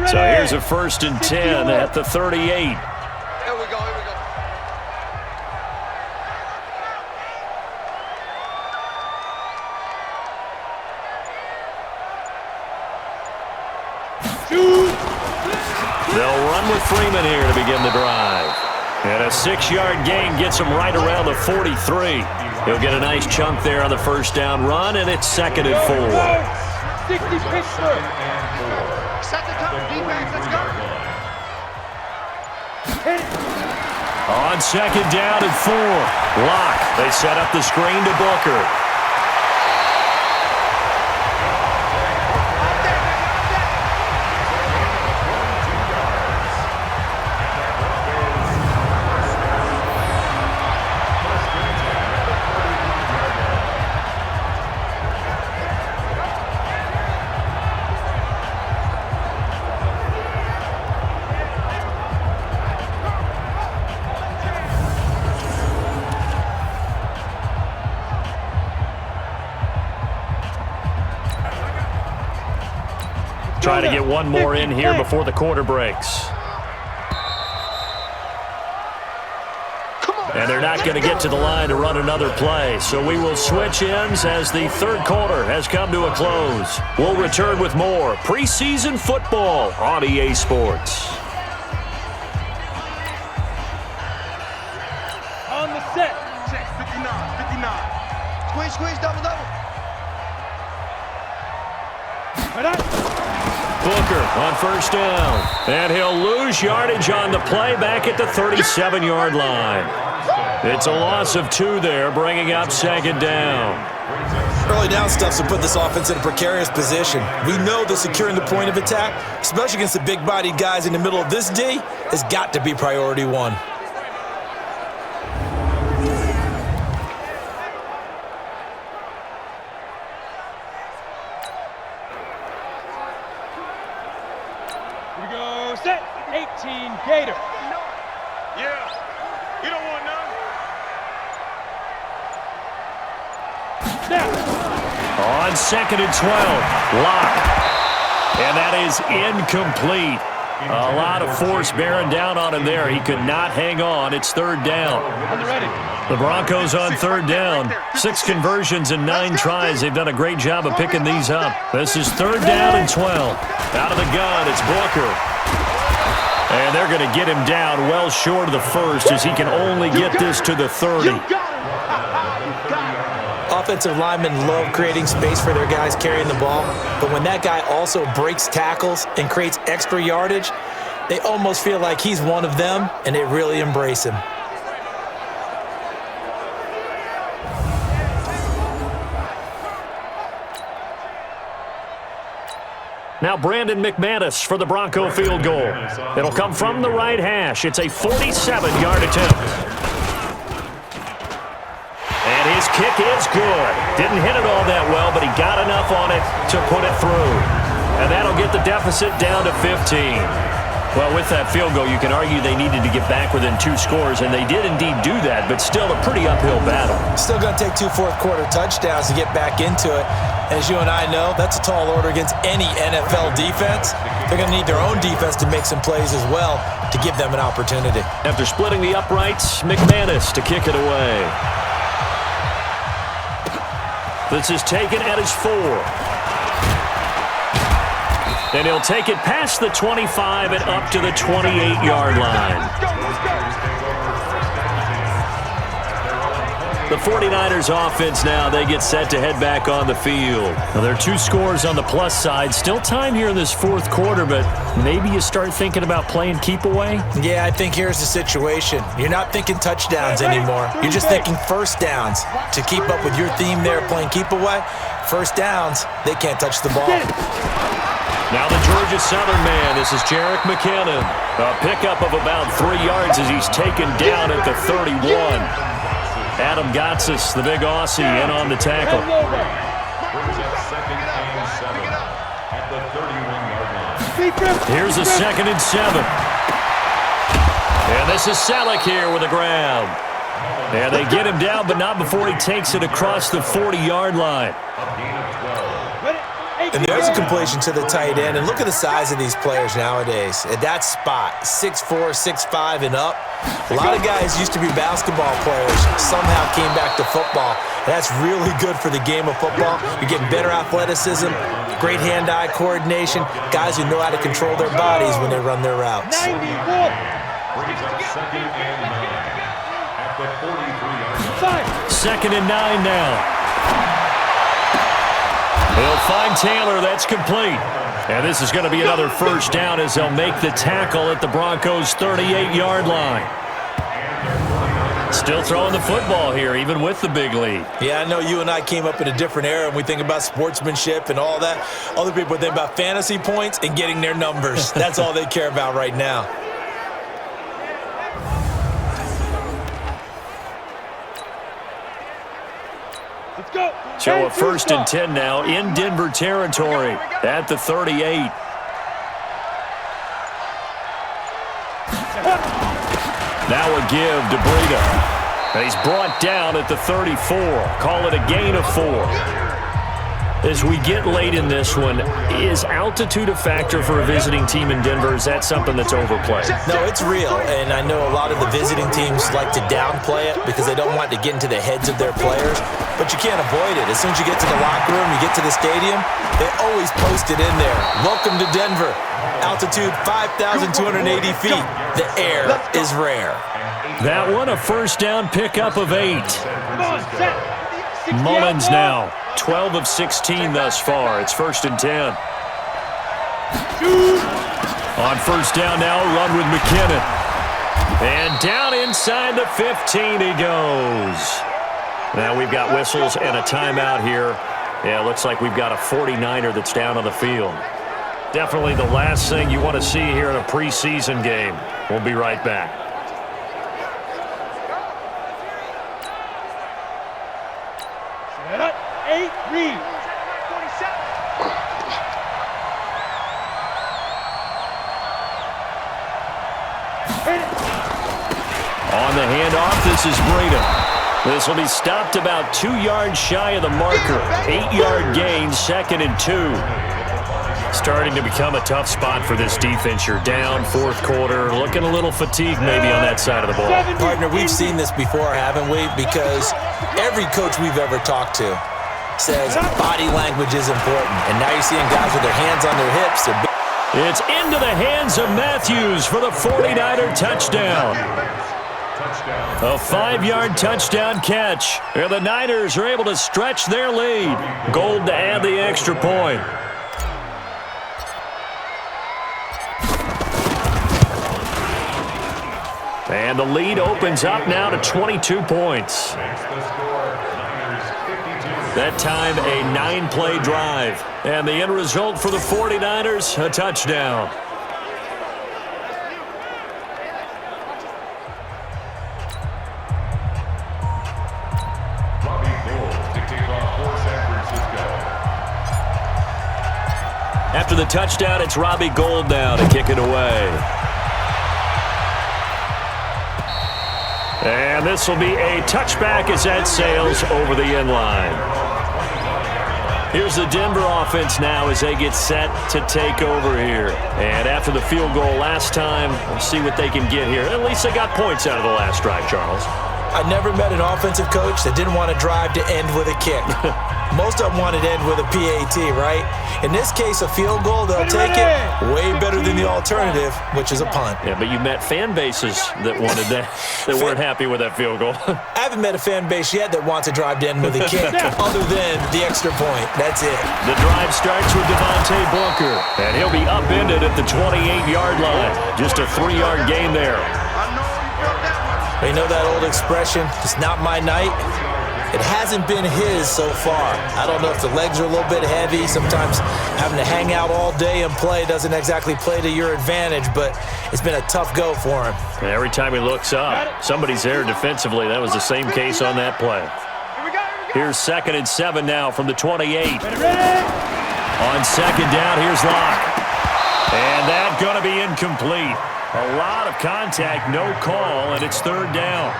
So here's a 1st and 10 at the 38. Here we go, here we go. They'll run with Freeman here to begin the drive. And a 6-yard gain gets him right around the 43. He'll get a nice chunk there on the first down run, and it's 2nd and 4. 60 Pittsburgh. Set the top defense, let's go. On 2nd down and 4. Lock. They set up the screen to Booker. Trying to get one more in here before the quarter breaks. And they're not going to get to the line to run another play. So we will switch ends as the third quarter has come to a close. We'll return with more preseason football on EA Sports. On the set. Check, 59. Squeeze, squeeze, double, double. Booker on first down. And he'll lose yardage on the play back at the 37-yard line. It's a loss of 2 there, bringing up 2nd down. Early down stuffs will put this offense in a precarious position. We know that securing the point of attack, especially against the big-bodied guys in the middle of this D, has got to be priority 1. Here we go, set. 18 Gator. Yeah, you don't want none. On 2nd and 12, Lock. And that is incomplete. A lot of force bearing down on him there. He could not hang on. It's 3rd down. The Broncos on 3rd down. 6 conversions and 9 tries. They've done a great job of picking these up. This is 3rd down and 12. Out of the gun, it's Booker. And they're going to get him down well short of the first as he can only get this to the 30. Offensive linemen love creating space for their guys carrying the ball, but when that guy also breaks tackles and creates extra yardage, they almost feel like he's one of them, and they really embrace him. Now Brandon McManus for the Bronco field goal. It'll come from the right hash. It's a 47-yard attempt. And his kick is good. Didn't hit it all that well, but he got enough on it to put it through. And that'll get the deficit down to 15. Well, with that field goal, you can argue they needed to get back within 2 scores, and they did indeed do that, but still a pretty uphill battle. Still going to take 2 fourth-quarter touchdowns to get back into it. As you and I know, that's a tall order against any NFL defense. They're going to need their own defense to make some plays as well to give them an opportunity. After splitting the uprights, McManus to kick it away. This is taken at his 4. And he'll take it past the 25 and up to the 28-yard line. The 49ers offense now, they get set to head back on the field. Now, there are 2 scores on the plus side. Still time here in this 4th quarter, but maybe you start thinking about playing keep away? Yeah, I think here's the situation. You're not thinking touchdowns anymore. You're just thinking first downs. To keep up with your theme there, playing keep away, first downs, they can't touch the ball. Now the Georgia Southern man, this is Jerick McKinnon. A pickup of about 3 yards as he's taken down at the 31. Adam Gotsis, the big Aussie, in on the tackle. Here's a 2nd and 7. And this is Selleck here with a grab. And they get him down, but not before he takes it across the 40-yard line. And there's a completion to the tight end. And look at the size of these players nowadays. At that spot, 6'4", 6'5", and up. A lot of guys used to be basketball players, somehow came back to football. And that's really good for the game of football. You're getting better athleticism, great hand-eye coordination, guys who know how to control their bodies when they run their routes. 2nd and 9 now. He'll find Taylor. That's complete. And this is going to be another first down as they'll make the tackle at the Broncos' 38-yard line. Still throwing the football here, even with the big lead. Yeah, I know you and I came up in a different era, and we think about sportsmanship and all that. Other people think about fantasy points and getting their numbers. That's all they care about right now. So a 1st and 10 now in Denver territory at the 38. Now a give to Breida. And he's brought down at the 34. Call it a gain of 4. As we get late in this one, is altitude a factor for a visiting team in Denver? Is that something that's overplayed? No, it's real, and I know a lot of the visiting teams like to downplay it because they don't want to get into the heads of their players, but you can't avoid it. As soon as you get to the locker room, you get to the stadium, they always post it in there. Welcome to Denver. Altitude 5,280 feet. The air is rare. That one a first down pickup of 8. Mullins now, 12 of 16 thus far. It's 1st and 10. On first down now, a run with McKinnon. And down inside the 15 he goes. Now we've got whistles and a timeout here. Yeah, it looks like we've got a 49er that's down on the field. Definitely the last thing you want to see here in a preseason game. We'll be right back. On the handoff, this is Breida. This will be stopped about 2 yards shy of the marker. 8-yard gain, 2nd and 2. Starting to become a tough spot for this defense. You're down 4th quarter, looking a little fatigued maybe on that side of the ball. Partner, we've seen this before, haven't we? Because every coach we've ever talked to says body language is important. And now you're seeing guys with their hands on their hips. It's into the hands of Matthews for the 49er touchdown. A 5-yard touchdown catch. And the Niners are able to stretch their lead. Gold to add the extra point. And the lead opens up now to 22 points. That time, a 9-play drive. And the end result for the 49ers, a touchdown. After the touchdown, it's Robbie Gould now to kick it away. And this will be a touchback as that sails over the end line. Here's the Denver offense now as they get set to take over here. And after the field goal last time, we'll see what they can get here. At least they got points out of the last drive, Charles. I never met an offensive coach that didn't want to drive to end with a kick. Most of them wanted to end with a PAT, right? In this case, a field goal, they'll take it way better than the alternative, which is a punt. Yeah, but you met fan bases that wanted that, that weren't happy with that field goal. I haven't met a fan base yet that wants to drive to end with a kick, other than the extra point. That's it. The drive starts with Devontae Booker, and he'll be upended at the 28-yard line. Just a 3-yard gain there. You know that old expression, it's not my night? It hasn't been his so far. I don't know if the legs are a little bit heavy. Sometimes having to hang out all day and play doesn't exactly play to your advantage, but it's been a tough go for him. And every time he looks up, somebody's there defensively. That was the same case on that play. Here's 2nd and 7 now from the 28. On 2nd down, here's Locke. And that's going to be incomplete. A lot of contact, no call, and it's 3rd down.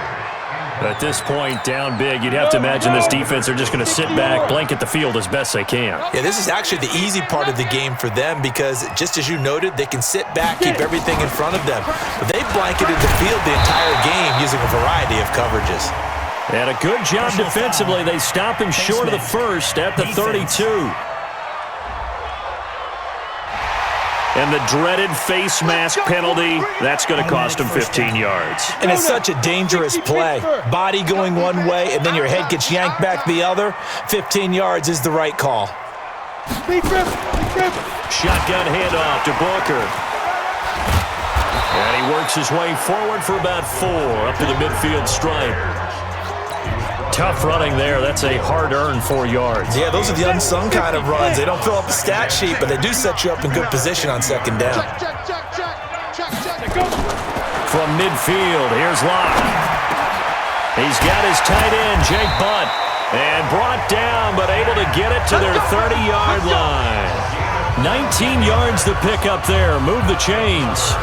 At this point, down big, you'd have to imagine this defense are just going to sit back, blanket the field as best they can. Yeah, this is actually the easy part of the game for them because, just as you noted, they can sit back, keep everything in front of them. But they blanketed the field the entire game using a variety of coverages. And a good job defensively. They stop him short of the first at the 32. And the dreaded face mask penalty, that's going to cost him 15 yards. And it's such a dangerous play. Body going one way, and then your head gets yanked back the other. 15 yards is the right call. Shotgun handoff to Booker. And he works his way forward for about 4 up to the midfield stripe. Tough running there. That's a hard-earned 4 yards. Yeah, those are the unsung kind of runs. They don't fill up the stat sheet, but they do set you up in good position on 2nd down. From midfield, here's Locke. He's got his tight end, Jake Butt, and brought down, but able to get it to their 30-yard line. 19 yards to pick up there. Move the chains.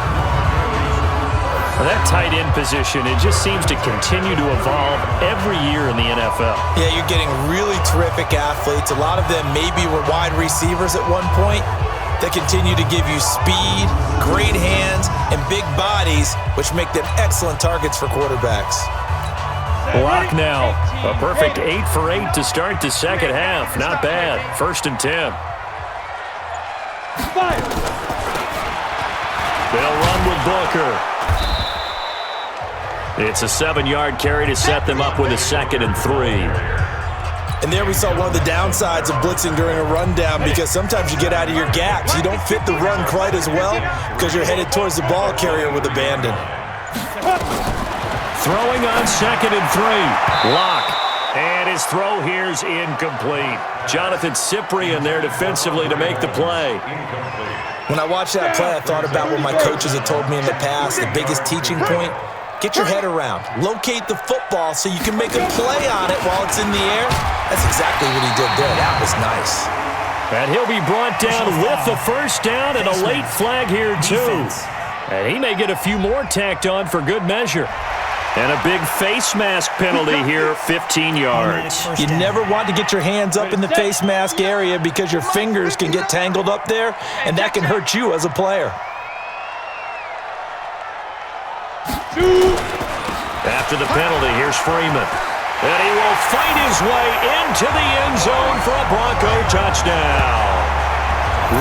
That tight end position, it just seems to continue to evolve every year in the NFL. Yeah, you're getting really terrific athletes. A lot of them maybe were wide receivers at one point. They continue to give you speed, great hands, and big bodies, which make them excellent targets for quarterbacks. Block now. A perfect 8 for 8 to start the second half. Not bad. 1st and 10. They'll run with Booker. It's a 7-yard carry to set them up with a 2nd and 3. And there we saw one of the downsides of blitzing during a rundown because sometimes you get out of your gaps. You don't fit the run quite as well because you're headed towards the ball carrier with abandon. Throwing on 2nd and 3. Locke. And his throw here's incomplete. Jonathan Cyprien there defensively to make the play. When I watched that play, I thought about what my coaches had told me in the past. The biggest teaching point, get your head around. Locate the football so you can make a play on it while it's in the air. That's exactly what he did there. That was nice. And he'll be brought down with the first down and a late flag here too. And he may get a few more tacked on for good measure. And a big face mask penalty here, 15 yards. You never want to get your hands up in the face mask area because your fingers can get tangled up there, and that can hurt you as a player. After the penalty, here's Freeman. And he will fight his way into the end zone for a Bronco touchdown.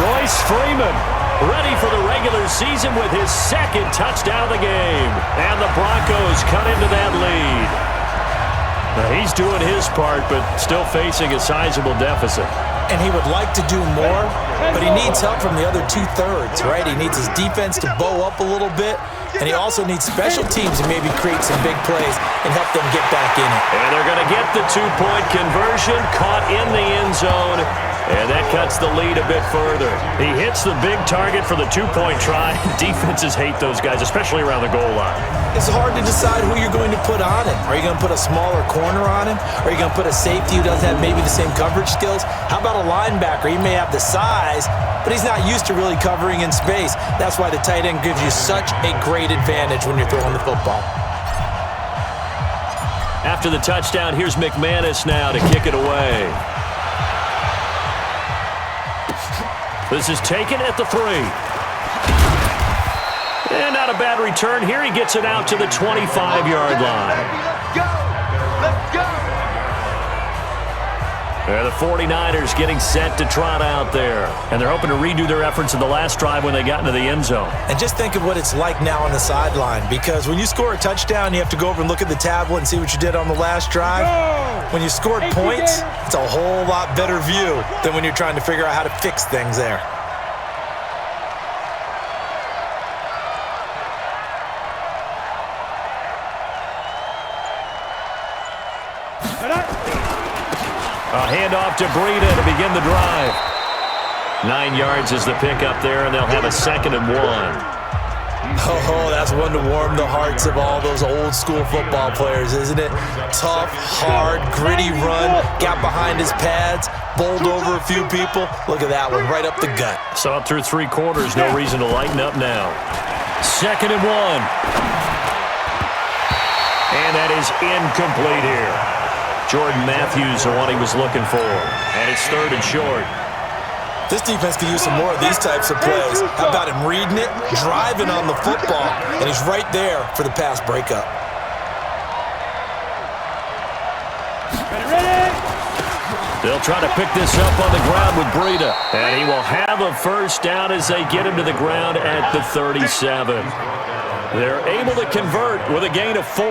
Royce Freeman ready for the regular season with his 2nd touchdown of the game. And the Broncos cut into that lead. Now he's doing his part, but still facing a sizable deficit. And he would like to do more, but he needs help from the other 2/3, right? He needs his defense to bow up a little bit, and he also needs special teams to maybe create some big plays and help them get back in it. And they're going to get the 2-point conversion, caught in the end zone, and that cuts the lead a bit further. He hits the big target for the 2-point try. Defenses hate those guys, especially around the goal line. It's hard to decide who you're going to put on him. Are you going to put a smaller corner on him? Or are you going to put a safety who doesn't have maybe the same coverage skills? How about a linebacker? He may have the size, but he's not used to really covering in space. That's why the tight end gives you such a great advantage when you're throwing the football. After the touchdown, here's McManus now to kick it away. This is taken at the 3. And not a bad return here. He gets it out to the 25-yard line. Let's go! Let's go! The 49ers getting set to trot out there. And they're hoping to redo their efforts in the last drive when they got into the end zone. And just think of what it's like now on the sideline, because when you score a touchdown, you have to go over and look at the tablet and see what you did on the last drive. When you scored points, it's a whole lot better view than when you're trying to figure out how to fix things there. A handoff to Breida to begin the drive. 9 yards is the pickup there, and they'll have a 2nd and 1. Oh, that's one to warm the hearts of all those old-school football players, isn't it? Tough, hard, gritty run, got behind his pads, bowled over a few people. Look at that one, right up the gut. Saw it through 3 quarters, no reason to lighten up now. 2nd and 1. And that is incomplete here. Jordan Matthews, the one he was looking for. And it's 3rd and short. This defense could use some more of these types of plays. How about him reading it, driving on the football, and he's right there for the pass breakup. They'll try to pick this up on the ground with Breida. And he will have a first down as they get him to the ground at the 37. They're able to convert with a gain of 4.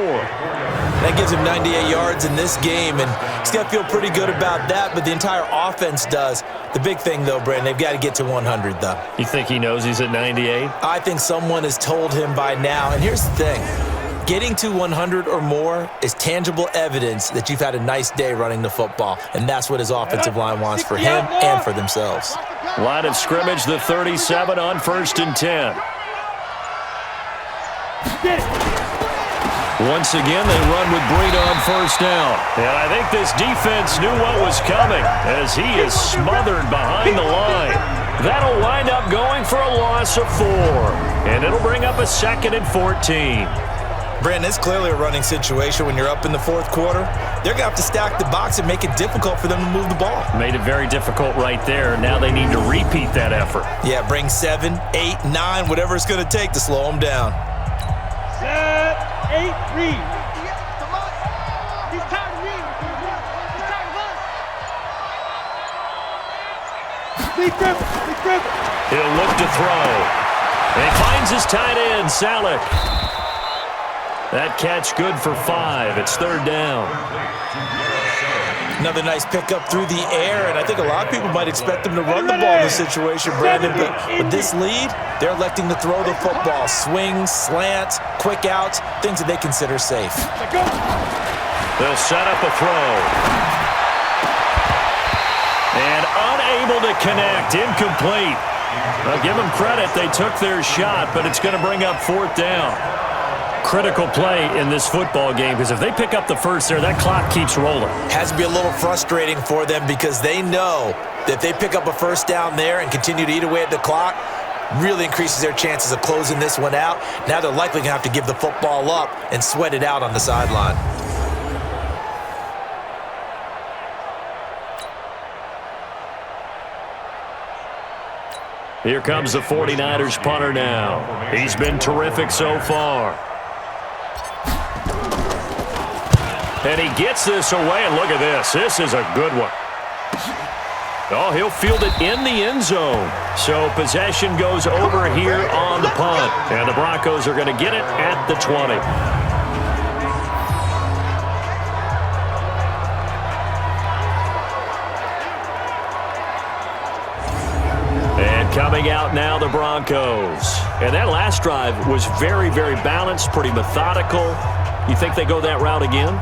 That gives him 98 yards in this game, and he's got to feel pretty good about that, but the entire offense does. The big thing, though, Brandon, they've got to get to 100, though. You think he knows he's at 98? I think someone has told him by now, and here's the thing. Getting to 100 or more is tangible evidence that you've had a nice day running the football, and that's what his offensive line wants for him and for themselves. Line of scrimmage, the 37 on 1st and 10. Once again, they run with Breida on 1st down. And I think this defense knew what was coming as he is smothered behind the line. That'll wind up going for a loss of 4. And it'll bring up a 2nd and 14. Brandon, it's clearly a running situation when you're up in the 4th quarter. They're going to have to stack the box and make it difficult for them to move the ball. Made it very difficult right there. Now they need to repeat that effort. Yeah, bring 7, 8, 9, whatever it's going to take to slow them down. 8, read. He's tired of me. He's tired of us. Big grip. He'll look to throw. And he finds his tight end, Salek. That catch good for 5. It's 3rd down. Another nice pickup through the air, and I think a lot of people might expect them to run the ball in this situation, Brandon, but with this lead, they're electing to throw the football. Swings, slants, quick outs, things that they consider safe. They'll set up a throw. And unable to connect, incomplete. I'll give them credit, they took their shot, but it's going to bring up 4th down. Critical play in this football game, because if they pick up the first there, that clock keeps rolling. Has to be a little frustrating for them because they know that if they pick up a first down there and continue to eat away at the clock, really increases their chances of closing this one out. Now they're likely going to have to give the football up and sweat it out on the sideline. Here comes the 49ers punter now. He's been terrific so far. And he gets this away, and look at this. This is a good one. Oh, he'll field it in the end zone. So possession goes over here on the punt. And the Broncos are going to get it at the 20. And coming out now, the Broncos. And that last drive was very, very balanced, pretty methodical. You think they go that route again?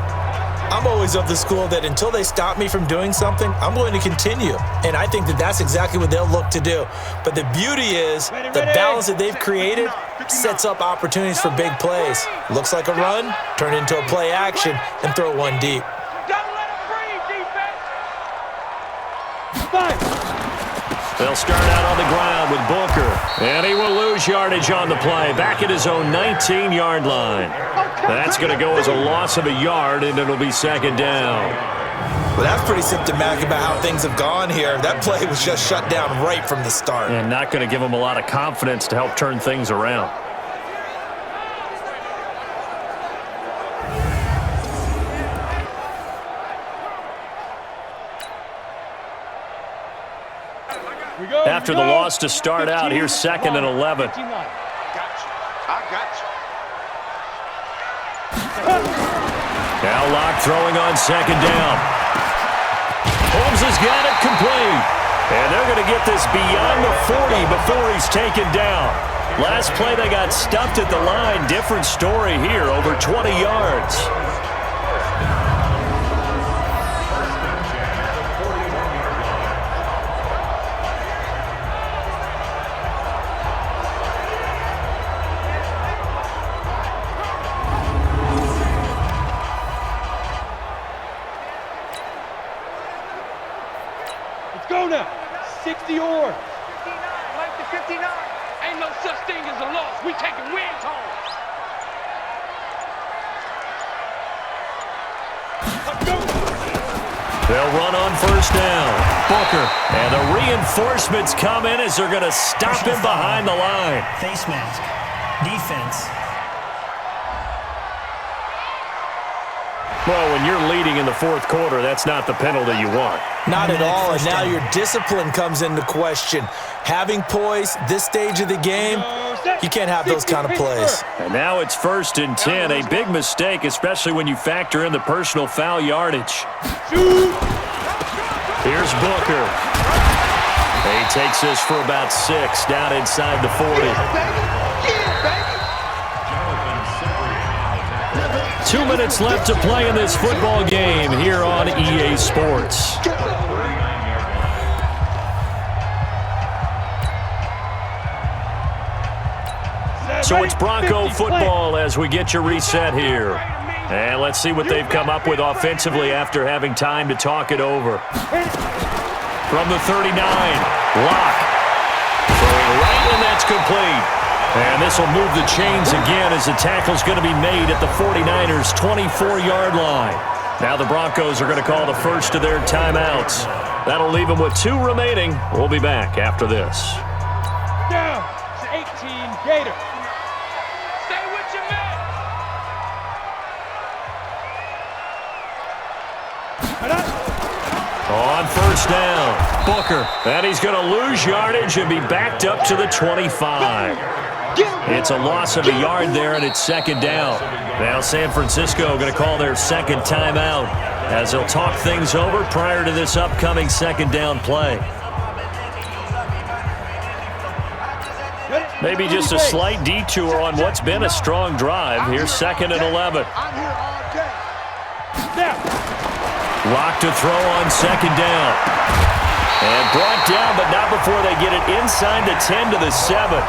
I'm always of the school that until they stop me from doing something, I'm going to continue. And I think that that's exactly what they'll look to do. But the beauty is the balance that they've created sets up opportunities for big plays. Looks like a run, turn it into a play action, and throw one deep. Don't let him breathe, defense. 5. They'll start out on the ground with Booker. And he will lose yardage on the play. Back at his own 19-yard line. That's going to go as a loss of a yard, and it'll be second down. Well, that's pretty symptomatic about how things have gone here. That play was just shut down right from the start. And not going to give him a lot of confidence to help turn things around. After the loss to start out, here's 2nd and 11. I got you. Now Locke throwing on 2nd down. Holmes has got it complete. And they're going to get this beyond the 40 before he's taken down. Last play they got stuffed at the line. Different story here, over 20 yards. Go now. 60 or 59, like the 59. Ain't no such thing as a loss. We taking wins home. Let's go. They'll run on 1st down. Booker. And the reinforcements come in as they're going to stop him behind the line. Face mask. Defense. Well, when you're leading in the 4th quarter, that's not the penalty you want. Not at all, and now your discipline comes into question. Having poise this stage of the game, you can't have those kind of plays. And now it's 1st and 10, a big mistake, especially when you factor in the personal foul yardage. Here's Booker. He takes this for about 6, down inside the 40. 2 minutes left to play in this football game here on EA Sports. So it's Bronco football as we get your reset here. And let's see what they've come up with offensively after having time to talk it over. From the 39, Locke. Throwing right, and that's complete. And this will move the chains again as the tackle's going to be made at the 49ers' 24-yard line. Now the Broncos are going to call the first of their timeouts. That'll leave them with 2 remaining. We'll be back after this. Down to 18 Gator. Stay with your man. On 1st down, Booker. And he's going to lose yardage and be backed up to the 25. It's a loss of a yard there, and it's 2nd down. Now San Francisco going to call their 2nd timeout as they'll talk things over prior to this upcoming 2nd down play. Maybe just a slight detour on what's been a strong drive. Here's 2nd and 11. Locked to throw on 2nd down. And brought down, but not before they get it inside the 10 to the 7.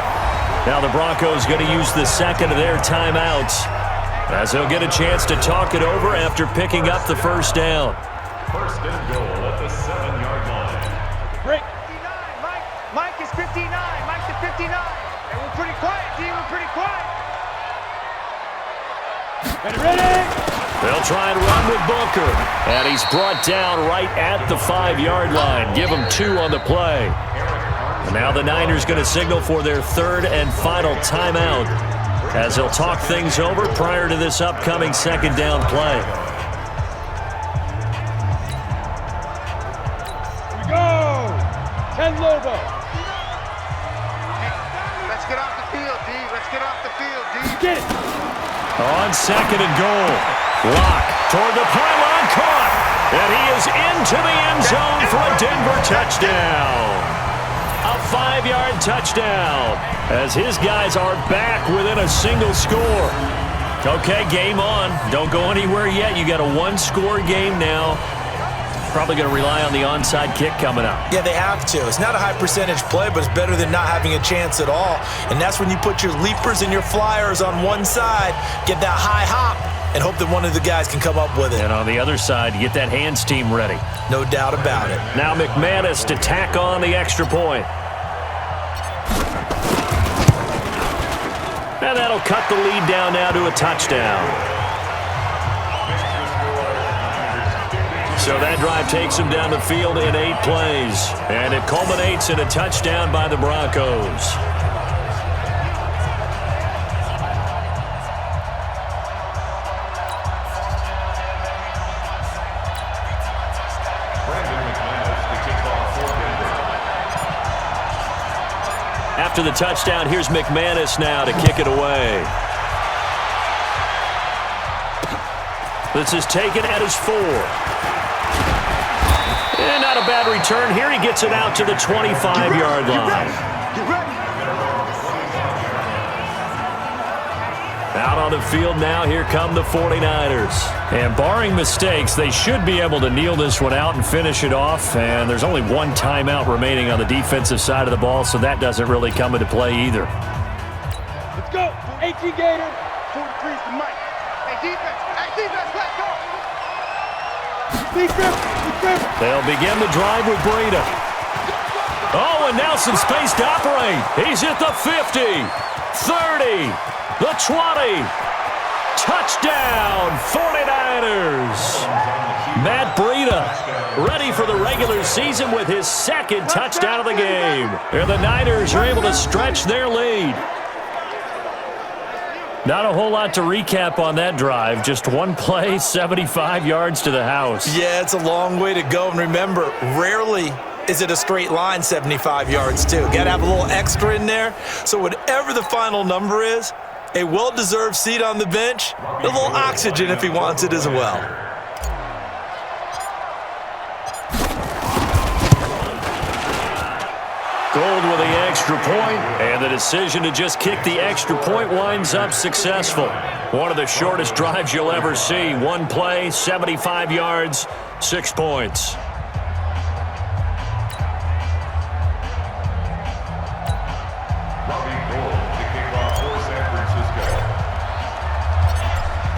Now the Broncos going to use the 2nd of their timeouts as they'll get a chance to talk it over after picking up the 1st down. 1st and goal at the 7-yard line. Break. 59. Mike is 59. Mike's at 59. And we're pretty quiet, D. We're pretty quiet. Ready? They'll try and run with Booker. And he's brought down right at the 5-yard line. Give him 2 on the play. And now the Niners going to signal for their 3rd and final timeout as they'll talk things over prior to this upcoming 2nd down play. Here we go. 10 Lobo. Let's get off the field, D. Let's get off the field, D. Get it. On 2nd and goal. Locke toward the pylon, caught. And he is into the end zone for a Denver touchdown. A 5-yard touchdown as his guys are back within a single score. Okay, game on. Don't go anywhere yet. You got a 1-score game now. Probably going to rely on the onside kick coming up. Yeah, they have to. It's not a high-percentage play, but it's better than not having a chance at all. And that's when you put your leapers and your flyers on one side, get that high hop, and hope that one of the guys can come up with it. And on the other side, you get that hands team ready. No doubt about it. Now McManus to tack on the extra point. And that'll cut the lead down now to a touchdown. So that drive takes him down the field in 8 plays. And it culminates in a touchdown by the Broncos. After the touchdown, here's McManus now to kick it away. This is taken at his 4. And not a bad return here. He gets it out to the 25-yard line. Out on the field now, here come the 49ers. And barring mistakes, they should be able to kneel this one out and finish it off. And there's only one timeout remaining on the defensive side of the ball, so that doesn't really come into play either. Let's go. 18 Gator. 43's the mic. Hey, defense. Hey, defense, let's go. Defense. They'll begin the drive with Breida. Oh, and now some space to operate. He's at the 50, 30, the 20. Touchdown, 49ers. Matt Breida ready for the regular season with his second touchdown of the game. And the Niners are able to stretch their lead. Not a whole lot to recap on that drive. Just one play, 75 yards to the house. Yeah, it's a long way to go. And remember, rarely is it a straight line 75 yards, too. Got to have a little extra in there. So whatever the final number is, a well-deserved seat on the bench, a little oxygen if he wants it as well. Gold with the extra point, and the decision to just kick the extra point winds up successful. One of the shortest drives you'll ever see. One play, 75 yards, 6 points.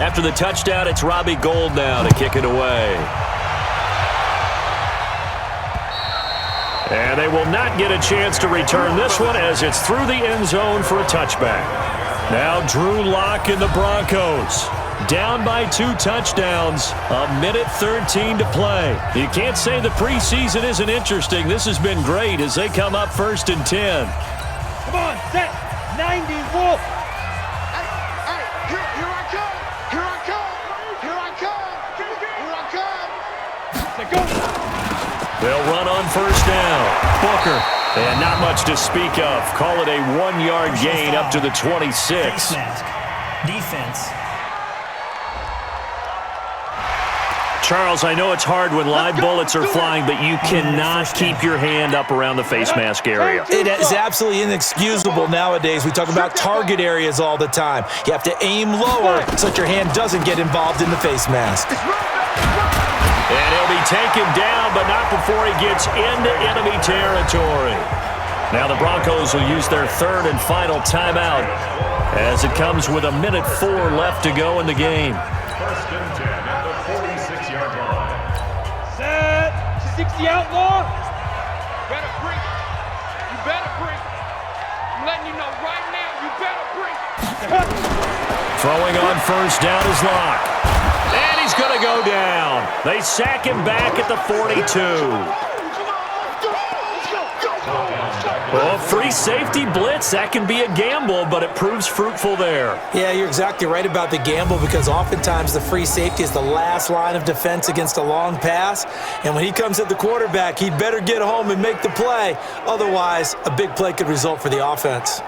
After the touchdown, it's Robbie Gould now to kick it away. And they will not get a chance to return this one as it's through the end zone for a touchback. Now Drew Lock and the Broncos. Down by 2 touchdowns, a minute 13 to play. You can't say the preseason isn't interesting. This has been great as they come up 1st and 10. Come on, set. 90, Wolf. They'll run on 1st down. Booker. And not much to speak of. Call it a 1-yard gain up to the 26. Face mask. Defense. Charles, I know it's hard when live bullets are flying, but you cannot keep your hand up around the face mask area. It is absolutely inexcusable nowadays. We talk about target areas all the time. You have to aim lower so that your hand doesn't get involved in the face mask. And he'll be taken down, but not before he gets into enemy territory. Now the Broncos will use their 3rd and final timeout as it comes with a minute 4 left to go in the game. 1st and 10 at the 46-yard line. Set. 60 outlaw. Better break. You better break. I'm letting you know right now, you better break. Throwing on 1st down is Lock. And he's going to go down. They sack him back at the 42. Well, free safety blitz, that can be a gamble, but it proves fruitful there. Yeah, you're exactly right about the gamble because oftentimes the free safety is the last line of defense against a long pass. And when he comes at the quarterback, he'd better get home and make the play. Otherwise, a big play could result for the offense.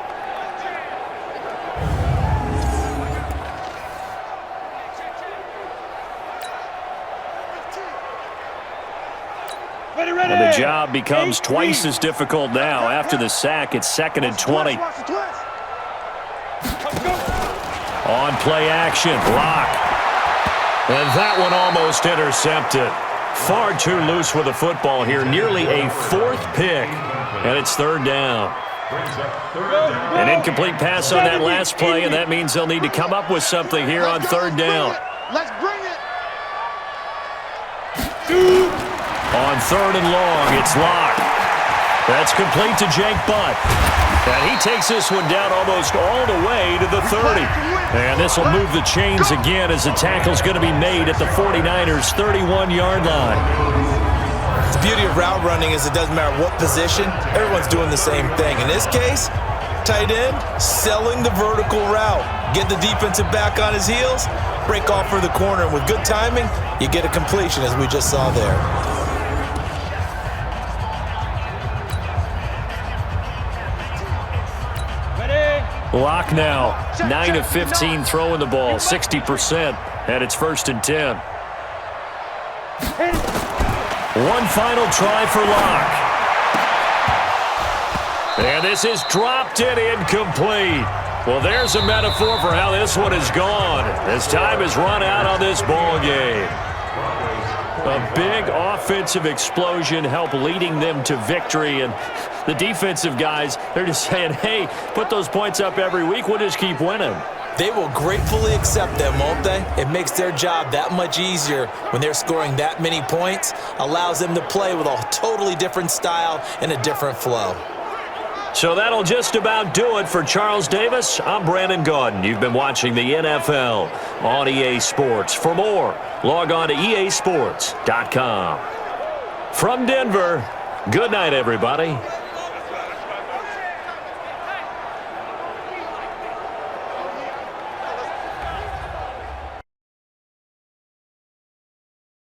And the job becomes twice as difficult now. After the sack, it's 2nd and 20. On play action, Lock. And that one almost intercepted. Far too loose with the football here. Nearly a 4th pick. And it's 3rd down. An incomplete pass on that last play, and that means they'll need to come up with something here on 3rd down. Let's bring it. On 3rd and long, it's Locke. That's complete to Jake Butt. And he takes this one down almost all the way to the 30. And this will move the chains again as the tackle's going to be made at the 49ers' 31-yard line. The beauty of route running is it doesn't matter what position, everyone's doing the same thing. In this case, tight end, selling the vertical route. Get the defensive back on his heels, break off for the corner, and with good timing, you get a completion as we just saw there. Locke now, 9 of 15 throwing the ball, 60%, and it's 1st and 10. One final try for Locke. And this is dropped and incomplete. Well, there's a metaphor for how this one is gone, as time has run out on this ball game. A big offensive explosion helped leading them to victory, and the defensive guys, they're just saying, hey, put those points up every week, we'll just keep winning. They will gratefully accept them, won't they? It makes their job that much easier when they're scoring that many points, allows them to play with a totally different style and a different flow. So that'll just about do it for Charles Davis. I'm Brandon Gaudin. You've been watching the NFL on EA Sports. For more, log on to easports.com. From Denver, good night, everybody.